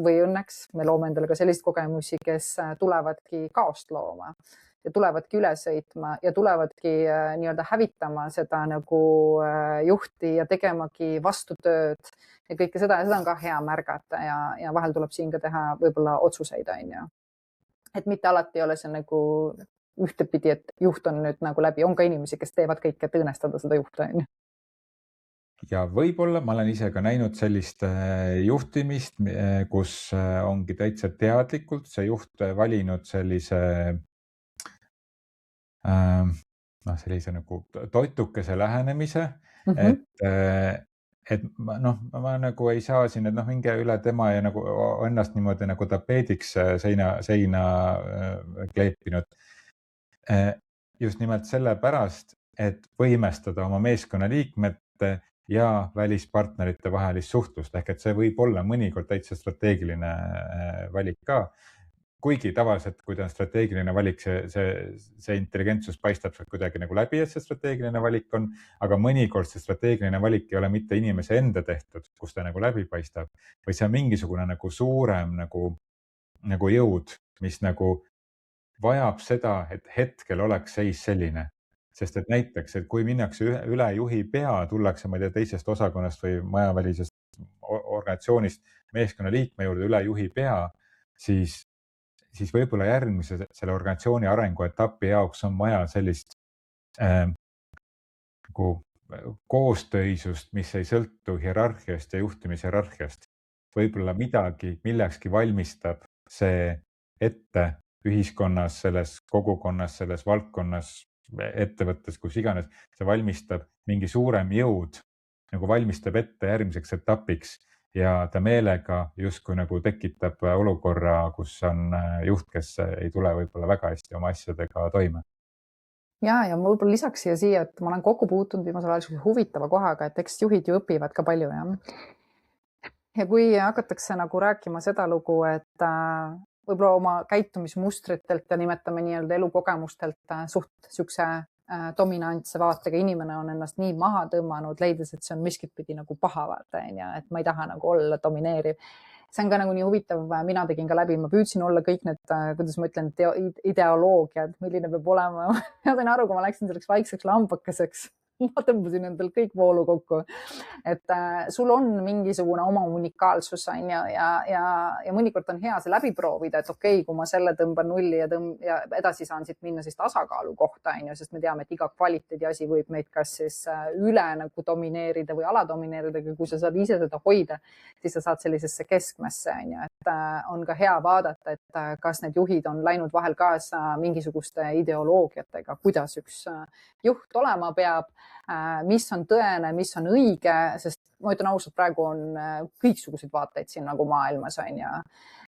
või õnneks me loome endale ka selliseid kogemusi, kes tulevadki kaost looma ja tulevadki üle sõitma ja tulevadki nii-öelda hävitama seda nagu juhti ja tegemagi vastutööd ja kõike seda ja seda on ka hea märgata ja vahel tuleb siin ka teha võib-olla otsuseid, on ju. Et mitte alati ei ole see nagu ühtepidi, et juht on nüüd nagu läbi, on ka inimesi, kes teevad kõike, et õõnestada seda juhti, on ju. Ja võib-olla ma olen ise ka näinud sellist juhtimist, kus ongi täitsa teadlikult see juht valinud sellise sellise nagu toitukese lähenemise, et ma nagu ei saa siin, et minge üle tema ja nagu ennast niimoodi nagu tapeediks seina kleepinud. Just nimelt sellepärast, et võimestada oma meeskonna liikmete ja välispartnerite vahelist suhtlust, ehk et see võib olla mõnikord täitsa strateegiline valik ka. Kuigi tavaliselt, kui ta on strateegiline valik, see intelligentsus paistab sealt kuidagi nagu läbi, et see strateegiline valik on, aga mõnikord see strateegiline valik ei ole mitte inimese enda tehtud, kus ta nagu läbi paistab, või see on mingisugune nagu suurem nagu jõud, mis nagu vajab seda, et hetkel oleks seis selline. Sest et näiteks, et kui minnakse üle juhi pea, tullakse ma ei tea teisest osakonnast või majavälisest organisatsioonist meeskonna liikme juurde üle juhi pea, siis võib-olla järgmise selle organisatsiooni arenguetapi jaoks on vaja sellist nagu koostöisust, mis ei sõltu hierarhiast ja juhtimishierarhiast. Võib-olla midagi, millekski valmistab see ette ühiskonnas, selles kogukonnas, selles valdkonnas, ettevõttes, kus iganes, see valmistab mingi suurem jõud, nagu valmistab ette järgmiseks etapiks. Ja ta meelega justkui nagu tekitab olukorra, kus on juht, kes ei tule võib-olla väga hästi oma asjadega toime. Ja võib-olla lisaks siia, et ma olen kokku puutunud viimasel ajal huvitava kohaga, et eks juhid ju õpivad ka palju. Ja kui hakatakse nagu rääkima seda lugu, et võib-olla oma käitumismustritelt ja nimetame nii-öelda elukogemustelt suht siukse dominantse vaatega inimene on ennast nii maha tõmmanud, leides, et see on miskit pidi nagu paha vaata, et ma ei taha nagu olla domineeriv. See on ka nagu nii huvitav, mina tegin ka läbi, ma püüdsin olla kõik need, kuidas ma ütlen, ideoloogiad, milline peab olema. Ma sain aru, kui ma läksin selleks vaikseks lambakeseks. Ma tõmbasin endal kõik voolu kokku, et sul on mingisugune oma unikaalsus ja mõnikord on hea see läbi proovida, et okei, kui ma selle tõmban nulli ja edasi saan siit minna siis tasakaalu kohta, sest me teame, et iga kvaliteedi asi võib meid kas siis üle nagu domineerida või aladomineerida, kui sa saad ise seda hoida, siis sa saad sellisesse keskmesse, et on ka hea vaadata, et kas need juhid on läinud vahel kaasa mingisuguste ideoloogiatega, kuidas üks juht olema peab, mis on tõene, mis on õige, sest ma ütlen ausalt, praegu on kõiksuguseid vaateid siin nagu maailmas on ja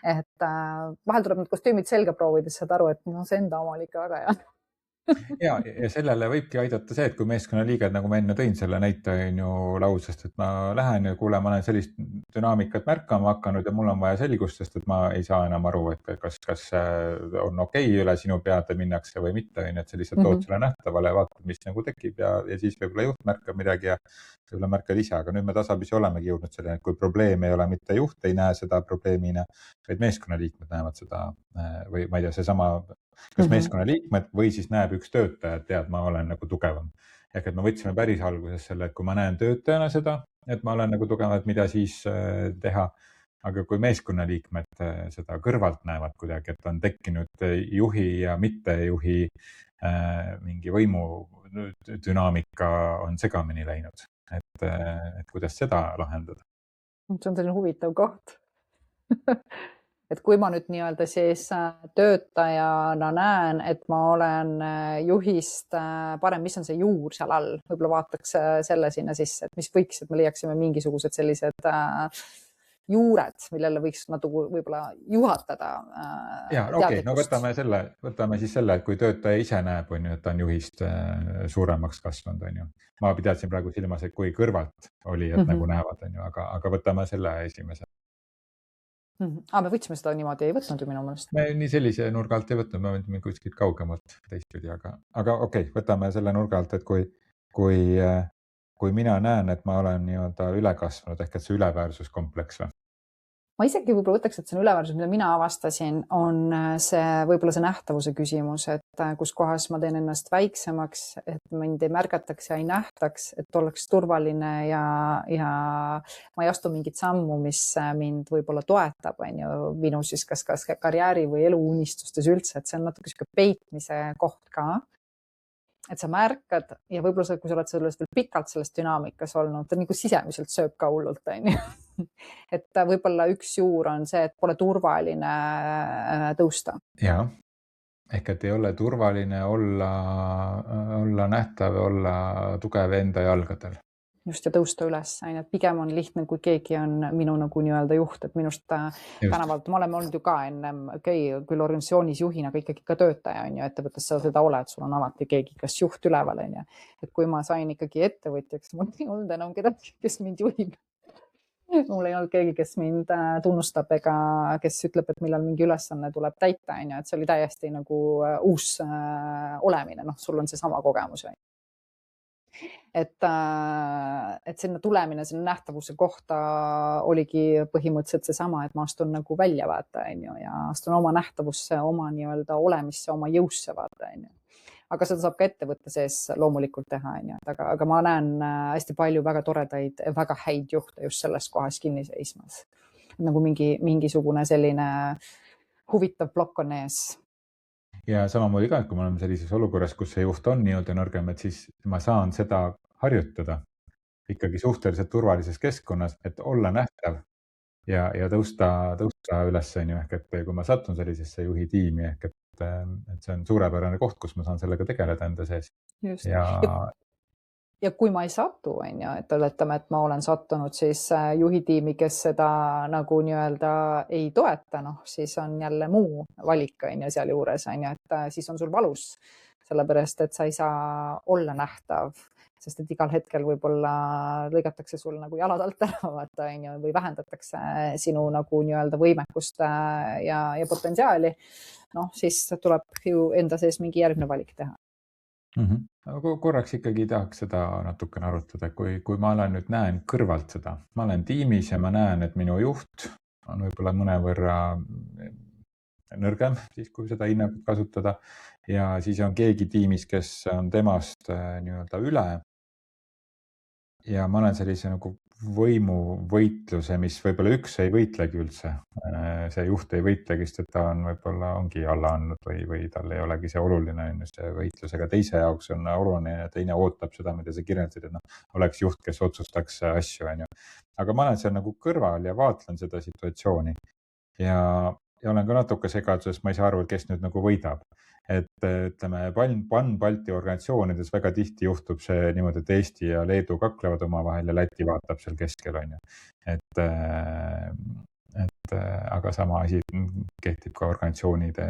et vahel tuleb need kostüümid selga proovides saad aru, et see enda omal ikka väga hea. Ja sellele võibki aidata see, et kui meeskonna liiged, nagu ma enne tõin selle näite lausest, et ma lähen ja kuule, ma olen sellist dünaamikat märkama hakanud ja mul on vaja selgust, sest et ma ei saa enam aru, et kas on okei üle sinu peade minnakse või mitte, et see lihtsalt tood sulle nähtavale, vaatad, mis nagu tekib ja siis võib-olla juht märkab midagi ja võib-olla märkad ise, aga nüüd me tasapisi olemegi jõudnud selline, et kui probleem ei ole mitte juht, ei näe seda probleemina, vaid meeskonnaliikmed näevad seda või ma ei tea, seesama kas meeskonna liikmed või siis näeb üks töötaja, et tead, ma olen nagu tugevam. Ehk et me võtsime päris alguses selle, et kui ma näen töötajana seda, et ma olen nagu tugevam, et mida siis teha. Aga kui meeskonna liikmed seda kõrvalt näevad kuidagi, et on tekkinud juhi ja mittejuhi mingi võimu dünaamika on segamini läinud, et kuidas seda lahendada. See on selline huvitav koht. Et kui ma nüüd nii-öelda siis töötajana näen, et ma olen juhist parem, mis on see juur seal all, võib-olla vaataks selle sinna sisse, et mis võiks, et me leiaksime mingisugused sellised juured, millele võiks natuke võib-olla juhatada ja okei, no võtame siis selle, et kui töötaja ise näeb, on ju, et ta on juhist suuremaks kasvanud, on ju. Ma pidasin praegu silmas, et kui kõrvalt olijad nagu näevad, on ju, aga võtame selle esimese. Me võtsime seda niimoodi, ei võtnud ju minu mõelest. Me nii sellise nurga alt ei võtnud, me võtame kuskilt kaugemalt teistpidi, aga okei, võtame selle nurga alt, et kui mina näen, et ma olen nii-öelda üle kasvanud, ehk et see üleväärsuskompleks või? Ma isegi võib-olla võtaks, et see on üleväärsus, mida mina avastasin, on see võib-olla see nähtavuse küsimus, et kus kohas ma teen ennast väiksemaks, et mind ei märgataks ja ei nähtaks, et oleks turvaline ja ma ei astu mingit sammu, mis mind võib-olla toetab, on ju, minu siis kas karjääri või eluunistustes üldse, et see on natuke sihuke peitmise koht ka. Et sa märkad ja võib-olla kui sa oled sellest veel pikalt selles dünaamikas olnud, ta nagu sisemiselt sööb ka hullult, on ju. Et võib-olla üks juur on see, et pole turvaline tõusta. Jaa, ehk et ei ole turvaline olla nähtav, olla tugev enda jalgadel. Just ja tõusta üles, et pigem on lihtne, kui keegi on minu nagu nii-öelda juht, et minust tänavalt, ma olen olnud ju ka ennem, küll organisatsioonis juhina, aga ikkagi ka töötaja on ju, ettevõttes sa seda oled, sul on alati keegi, kas juht üleval on ju. Et kui ma sain ikkagi ettevõtjaks, mul ei olnud enam kedagi, kes mind juhib. Mul ei olnud keegi, kes mind tunnustab ega kes ütleb, et millal mingi ülesanne tuleb täita, on ju, et see oli täiesti nagu uus olemine, sul on see sama kogemus. Et sinna tulemine, sinna nähtavuse kohta oligi põhimõtteliselt seesama, et ma astun nagu välja vaata, on ju, ja astun oma nähtavusse, oma nii-öelda olemisse, oma jõusse vaata, on ju. Aga seda saab ka ettevõtte sees loomulikult teha, on ju, aga ma näen hästi palju väga toredaid, väga häid juhte just selles kohas kinni seismas. Nagu mingisugune selline huvitav plokk on ees. Ja samamoodi ka, et kui me oleme sellises olukorras, kus see juht on nii-öelda nõrgem, et siis ma saan seda harjutada ikkagi suhteliselt turvalises keskkonnas, et olla nähtav ja tõusta üles, on ju, ehk et kui ma satun sellisesse juhi tiimi, ehk et see on suurepärane koht, kus ma saan sellega tegeleda enda sees. Just. Ja kui ma ei satu, on ju, et oletame, et ma olen sattunud siis juhitiimi, kes seda nagu nii-öelda ei toeta, siis on jälle muu valik, on ju, seal juures, on ju, et siis on sul valus, sellepärast, et sa ei saa olla nähtav, sest et igal hetkel võib-olla lõigatakse sul nagu jalad alt ära, vaata, on ju, või vähendatakse sinu nagu nii-öelda võimekust ja potentsiaali, siis tuleb ju enda sees mingi järgmine valik teha. Aga korraks ikkagi tahaks seda natukene arutada, kui ma nüüd näen kõrvalt seda, ma olen tiimis ja ma näen, et minu juht on võib-olla mõnevõrra nõrgem, siis kui seda hinnangut kasutada ja siis on keegi tiimis, kes on temast nii-öelda üle ja ma olen sellise nagu võimuvõitluse, mis võib-olla üks ei võitlegi üldse. See juht ei võitlegi, sest ta on võib-olla ongi alla andnud või tal ei olegi see oluline, see võitlus, aga teise jaoks on oluline ja teine ootab seda, mida sa kirjeldasid, et oleks juht, kes otsustaks asju, on ju. Aga ma olen seal nagu kõrval ja vaatlen seda situatsiooni ja olen ka natuke segaduses, ma ei saa aru, kes nüüd nagu võidab. Et ütleme, Balti organisatsioonides väga tihti juhtub see niimoodi, et Eesti ja Leedu kaklevad omavahel ja Läti vaatab seal keskel, on ju. Aga sama asi kehtib ka organisatsioonide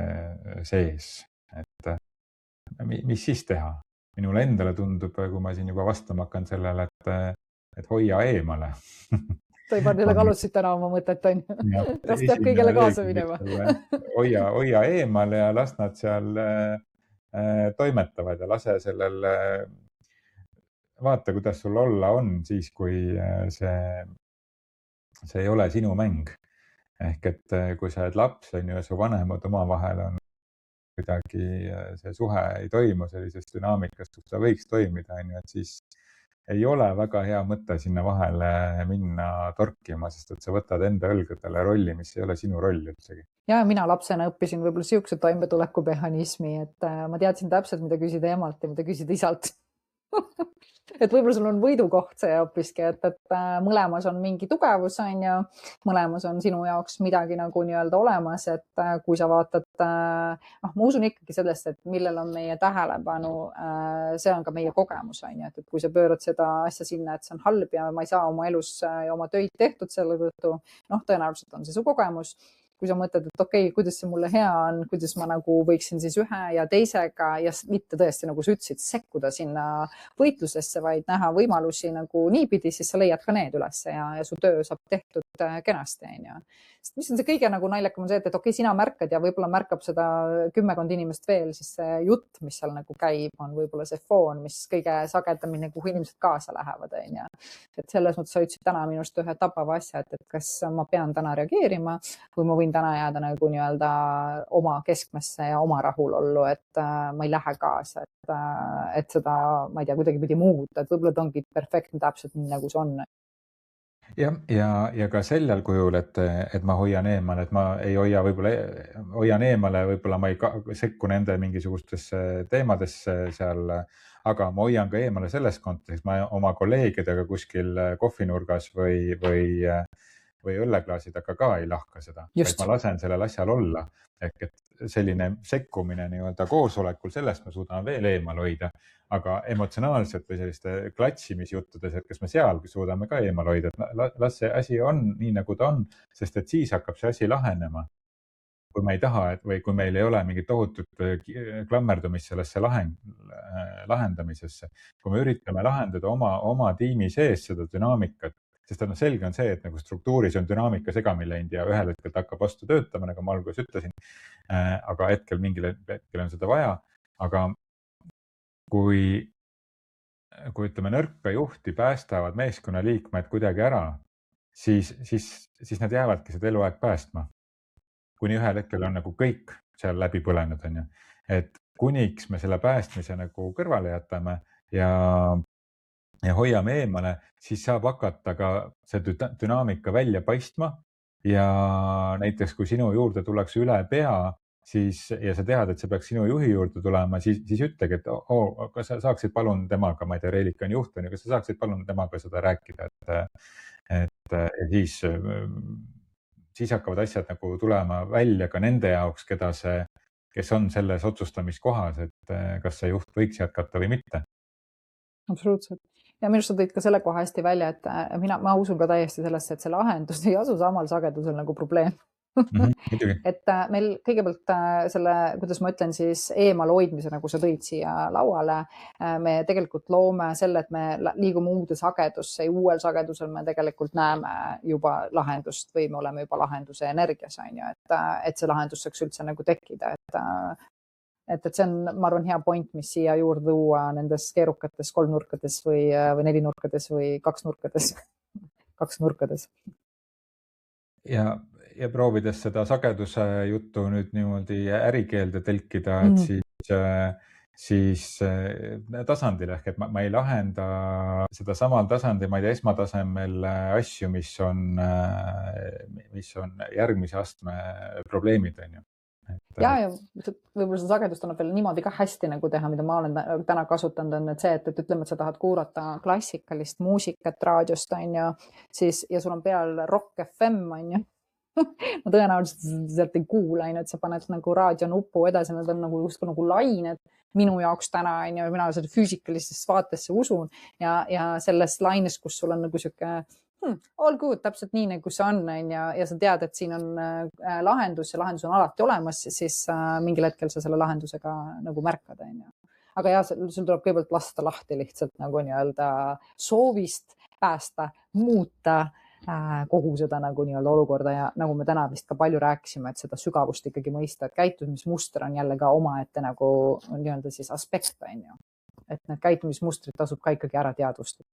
sees. Et mis siis teha? Minule endale tundub, kui ma siin juba vastama hakkan sellele, et hoia eemale. Sa ei pannud jälle alustasid täna oma mõtet, on ju. Kas peab kõigele kaasa minema? Hoia eemale ja las nad seal toimetavad ja lase sellel, vaata, kuidas sul olla on siis, kui see ei ole sinu mäng. Ehk et kui sa oled laps, on ju, su vanemad omavahel on kuidagi see suhe ei toimu sellises dünaamikas, kus ta võiks toimida, on ju, et siis ei ole väga hea mõte sinna vahele minna torkima, sest et sa võtad enda õlgadele rolli, mis ei ole sinu roll üldsegi. Ja mina lapsena õppisin võib-olla siukse toimetulekumehanismi, et ma teadsin täpselt, mida küsida emalt ja mida küsida isalt. et võib-olla sul on võidukoht see hoopiski, et mõlemas on mingi tugevus, on ju, mõlemas on sinu jaoks midagi nagu nii-öelda olemas, et kui sa vaatad, ma usun ikkagi sellest, et millel on meie tähelepanu, see on ka meie kogemus, on ju, et kui sa pöörad seda asja sinna, et see on halb ja ma ei saa oma elus ja oma töid tehtud selle tõttu, tõenäoliselt on see su kogemus. Kui sa mõtled, et okei, kuidas see mulle hea on, kuidas ma nagu võiksin siis ühe ja teisega ja mitte tõesti, nagu sa ütlesid, sekkuda sinna võitlusesse, vaid näha võimalusi nagu niipidi, siis sa leiad ka need üles ja su töö saab tehtud kenasti, on ju. Sest mis on see kõige nagu naljakam on see, et okei, sina märkad ja võib-olla märkab seda 10 inimest veel, siis see jutt, mis seal nagu käib, on võib-olla see foon, mis kõige sagedamini, kuhu inimesed kaasa lähevad, on ju. Et selles mõttes sa ütlesid täna minust ühe tapava asja, et kas ma pean täna reageerima või ma võin täna jääda nagu nii-öelda oma keskmesse ja oma rahulollu, et ma ei lähe kaasa, et seda, ma ei tea, kuidagi pidi muuta, et võib-olla ta ongi perfektne täpselt nii, nagu see on. Ja ka sellel kujul, et ma hoian eemale, et ma ei hoia hoian eemale, võib-olla ma ei sekku nende mingisugustesse teemadesse seal, aga ma hoian ka eemale selles kontekstis, ma oma kolleegidega kuskil kohvinurgas või õlleklaasi taga ka ei lahka seda, vaid ma lasen sellel asjal olla. Ehk et selline sekkumine nii-öelda koosolekul, sellest me suudame veel eemal hoida, aga emotsionaalselt või selliste klatsimisjuttudes, et kas me seal suudame ka eemal hoida, et las see asi on nii, nagu ta on, sest et siis hakkab see asi lahenema. Kui me ei taha, või kui meil ei ole mingit tohutut klammerdumist sellesse lahendamisesse, kui me üritame lahendada oma tiimi sees seda dünaamikat, sest selge on see, et nagu struktuuris on dünaamika segamini läinud ja ühel hetkel ta hakkab vastu töötama, nagu ma alguses ütlesin, aga mingil hetkel on seda vaja. Aga kui ütleme, nõrka juhti päästavad meeskonnaliikmed kuidagi ära, siis nad jäävadki seda eluaeg päästma. Kuni ühel hetkel on nagu kõik seal läbi põlenud, on ju. Et kuniks me selle päästmise nagu kõrvale jätame ja hoiame eemale, siis saab hakata ka see dünaamika välja paistma ja näiteks kui sinu juurde tullakse üle pea, ja sa tead, et see peaks sinu juhi juurde tulema, siis ütlegi, et kas sa saaksid palun temaga, ma ei tea, Reelika on juht, kas sa saaksid palun temaga seda rääkida, et siis hakkavad asjad nagu tulema välja ka nende jaoks, kes on selles otsustamiskohas, et kas see juht võiks jätkata või mitte. Absoluutselt. Ja minu arust sa tõid ka selle koha hästi välja, et ma usun ka täiesti sellesse, et see lahendus ei asu samal sagedusel nagu probleem. Et meil kõigepealt selle, kuidas ma ütlen siis, eemal hoidmise, nagu sa tõid siia lauale, me tegelikult loome selle, et me liigume uude sagedusse ja uuel sagedusel me tegelikult näeme juba lahendust või me oleme juba lahenduse energias, on ju, et see lahendus saaks üldse nagu tekkida, et see on, ma arvan, hea point, mis siia juurde tuua nendes keerukates kolmnurkades või nelinurkades või kaksnurkades. Ja proovides seda sageduse juttu nüüd niimoodi ärikeelde tõlkida, et siis tasandil ehk, et ma ei lahenda seda samal tasandil, ma ei tea, esmatasemel asju, mis on järgmise astme probleemid, on ju. Ja võib-olla seda sagedust annab veel niimoodi ka hästi nagu teha, mida ma olen täna kasutanud, on see, et ütleme, et sa tahad kuulata klassikalist muusikat raadiost, on ju, siis, ja sul on peal Rock FM, on ju. Ma tõenäoliselt sealt ei kuula, et sa paned nagu raadionupu edasi, nad on nagu just nagu lained minu jaoks täna, on ju, mina seda füüsikalistesse vaatesse usun ja selles laines, kus sul on nagu siuke all good, täpselt nii, nagu see on ja sa tead, et siin on lahendus ja lahendus on alati olemas, siis mingil hetkel sa selle lahendusega nagu märkad, on ju. Aga ja, sul tuleb kõigepealt lasta lahti lihtsalt nagu nii-öelda soovist päästa, muuta kogu seda nagu nii-öelda olukorda ja nagu me täna vist ka palju rääkisime, et seda sügavust ikkagi mõista, et käitumismuster on jälle ka omaette nagu nii-öelda siis aspekt, on ju. Et need käitumismustrid tasub ka ikkagi ära teadvustada.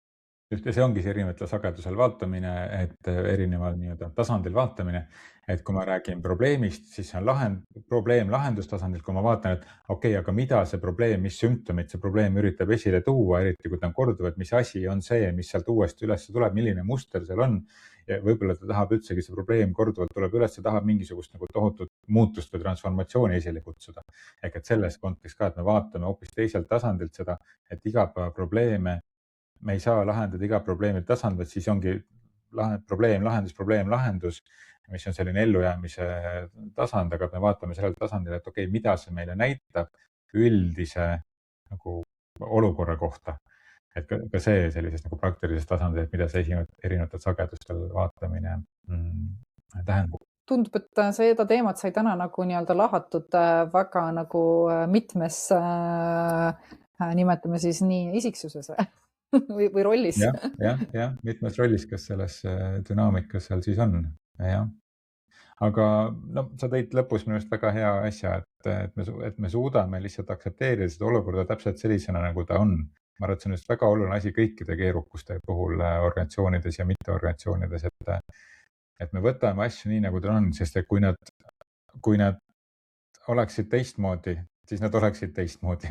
Just, ja see ongi see erinevatel sagedusel vaatamine, et erineval nii-öelda tasandil vaatamine, et kui ma räägin probleemist, siis see on probleem lahendustasandil, kui ma vaatan, et okei, aga mida see probleem, mis sümptomid see probleem üritab esile tuua, eriti kui ta on korduv, et mis asi on see, mis sealt uuesti üles tuleb, milline muster seal on ja võib-olla ta tahab üldsegi see probleem korduvalt tuleb üles ja tahab mingisugust nagu tohutut muutust või transformatsiooni esile kutsuda. Ehk et selles kontekstis ka, et me vaatame hoopis teiselt tasandilt seda, et igapäevaprobleeme me ei saa lahendada iga probleemi tasand, vaid siis ongi probleem, lahendus, mis on selline ellujäämise tasand, aga me vaatame sellel tasandil, et okei, mida see meile näitab üldise nagu olukorra kohta. Et ka see sellisest nagu praktilisest tasandil, et mida see erinevatel sagedustel vaatamine tähendab. Tundub, et seda teemat sai täna nagu nii-öelda lahatud väga nagu mitmes, nimetame siis nii isiksuses või rollis. jah, mitmes rollis, kas selles dünaamikas seal siis on, jah. Aga no, sa tõid lõpus minu arust väga hea asja, et me suudame lihtsalt aktsepteerida seda olukorda täpselt sellisena, nagu ta on. Ma arvan, et see on just väga oluline asi kõikide keerukuste puhul organisatsioonides ja mitteorganisatsioonides, et me võtame asju nii, nagu ta on, sest et kui nad oleksid teistmoodi, siis nad oleksid teistmoodi.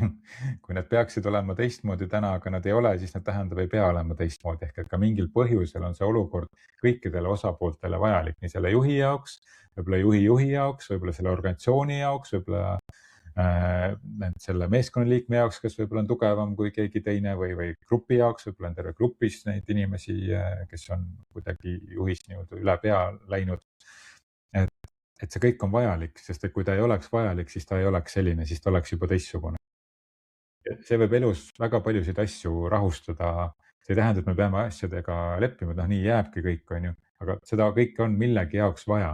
Kui nad peaksid olema teistmoodi täna, aga nad ei ole, siis nad tähendab, ei pea olema teistmoodi. Ehk et ka mingil põhjusel on see olukord kõikidele osapooltele vajalik, nii selle juhi jaoks, võib-olla juhi jaoks, võib-olla selle organisatsiooni jaoks, võib-olla selle meeskonnaliikme jaoks, kes võib-olla on tugevam kui keegi teine või grupi jaoks, võib-olla on terve grupis neid inimesi, kes on kuidagi juhist nii-öelda üle pea läinud. Et see kõik on vajalik, sest et kui ta ei oleks vajalik, siis ta ei oleks selline, siis ta oleks juba teistsugune. See võib elus väga paljusid asju rahustada. See ei tähenda, et me peame asjadega leppima, nii jääbki kõik, on ju, aga seda kõik on millegi jaoks vaja.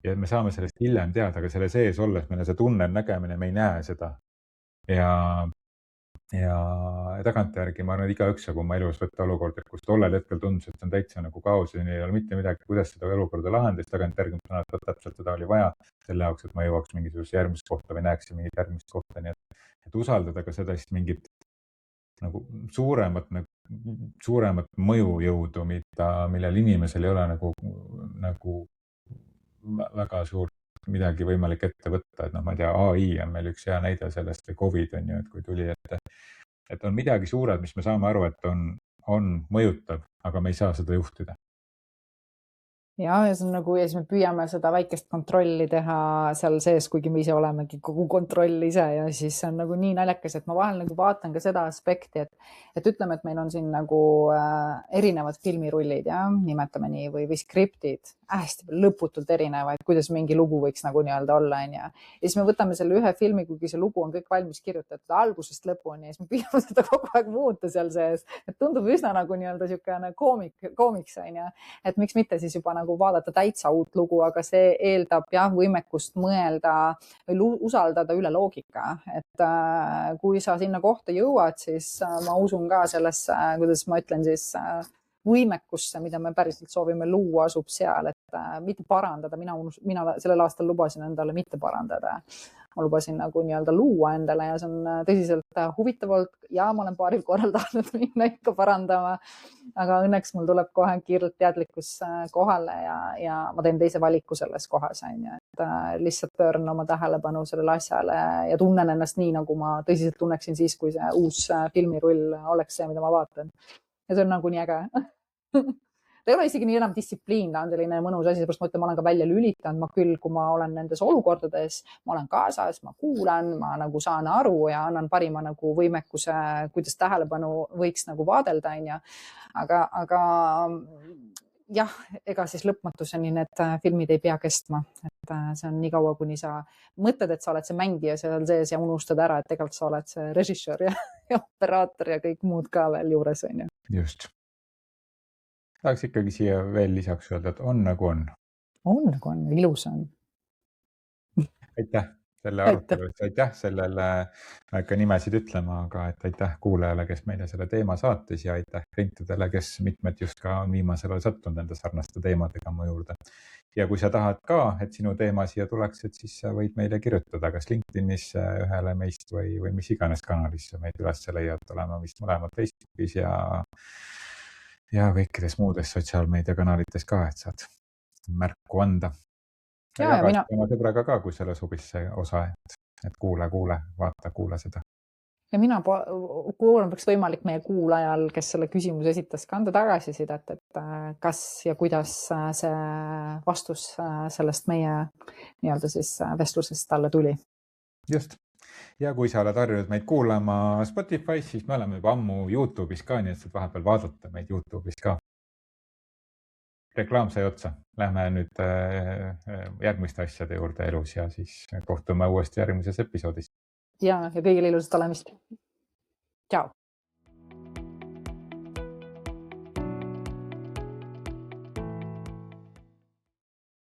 Ja me saame sellest hiljem teada, aga selle sees olles meil on see tunne, nägemine, me ei näe seda. Ja tagantjärgi ma arvan, et igaüks saab oma elus võtta olukorda, kus tollel hetkel tundus, et see on täitsa nagu kaos ja ei ole mitte midagi, kuidas seda olukorda lahendada, tagantjärgi ma sanon, et täpselt seda oli vaja selle jaoks, et ma jõuaks mingisuguse järgmist kohta või näeksin mingit järgmist kohta. Nii et usaldada ka seda mingit nagu suuremat mõjujõudu, millel inimesel ei ole nagu väga suurt midagi võimalik ette võtta, et ma ei tea, AI on meil üks hea näide sellest või COVID on ju, et kui tuli, et on midagi suured, mis me saame aru, et on mõjutav, aga me ei saa seda juhtida. Ja see on nagu, ja siis me püüame seda väikest kontrolli teha seal sees, kuigi me ise olemegi kogu kontroll ise ja siis on nagu nii naljakas, et ma vahel nagu vaatan ka seda aspekti, et ütleme, et meil on siin nagu erinevad filmirullid, ja nimetame nii, või skriptid, hästi lõputult erinevaid, kuidas mingi lugu võiks nagu nii-öelda olla, on ja siis me võtame selle ühe filmi, kuigi see lugu on kõik valmis kirjutatud algusest lõpuni ja siis me püüame seda kogu aeg muuta seal sees, et tundub üsna nagu nii-öelda niisugune koomiks, on ja, et miks mitte siis juba nagu vaadata täitsa uut lugu, aga see eeldab võimekust mõelda või usaldada üle loogika. Et kui sa sinna kohta jõuad, siis ma usun ka sellesse, kuidas ma ütlen siis, võimekusse, mida me päriselt soovime luua, asub seal, et mitte parandada. Mina sellel aastal lubasin endale mitte parandada. Ma lubasin nagu nii-öelda luua endale ja see on tõsiselt huvitav olnud ja ma olen paaril korral tahtnud minna ikka parandama, aga õnneks mul tuleb kohe kiirelt teadlikkus kohale ja ma teen teise valiku selles kohas, et lihtsalt pööran oma tähelepanu sellele asjale ja tunnen ennast nii, nagu ma tõsiselt tunneksin siis, kui see uus filmirull oleks see, mida ma vaatan. Ja see on nagu nii äge. Ta ei ole isegi nii enam distsipliin, ta on selline mõnus asi, seepärast ma ütlen, ma olen ka välja lülitanud, ma küll, kui ma olen nendes olukordades, ma olen kaasas, ma kuulan, ma nagu saan aru ja annan parima nagu võimekuse, kuidas tähelepanu võiks nagu vaadelda, aga jah, ega siis lõpmatuseni need filmid ei pea kestma, et see on nii kaua, kuni sa mõtled, et sa oled see mängija seal sees ja unustad ära, et tegelikult sa oled see režissöör ja operaator ja kõik muud ka veel juures, on ju. Just. Tahaks ikkagi siia veel lisaks öelda, et on nagu on. On nagu on, ilus on. Aitäh selle arutelust, aitäh sellele, ma ikka nimesid ütlema, aga et aitäh kuulajale, kes meile selle teema saatis ja aitäh klientidele, kes mitmed just ka on viimasel ajal sattunud nende sarnaste teemadega mu juurde. Ja kui sa tahad ka, et sinu teema siia tuleks, et siis sa võid meile kirjutada kas LinkedInis ühele meist või mis iganes kanalis meid üles leiad, olema vist mõlemad Facebookis ja kõikides muudes sotsiaalmeediakanalites ka, et saad märku anda. Ja jagad oma sõbraga ka, kui selle sobis see osa, et kuule, vaata, kuule seda. ja mina peaks võimalik meie kuulajal, kes selle küsimuse esitas, ka anda tagasisidet, et kas ja kuidas see vastus sellest meie nii-öelda siis vestlusest talle tuli. Just. Ja kui sa oled harjunud meid kuulama Spotify's, siis me oleme juba ammu YouTube'is ka, nii et saad vahepeal vaadata meid YouTube'is ka. Reklaam sai otsa. Lähme nüüd järgmiste asjade juurde elus ja siis kohtume uuesti järgmises episoodis. Ja kõigile ilusat olemist. Tšau!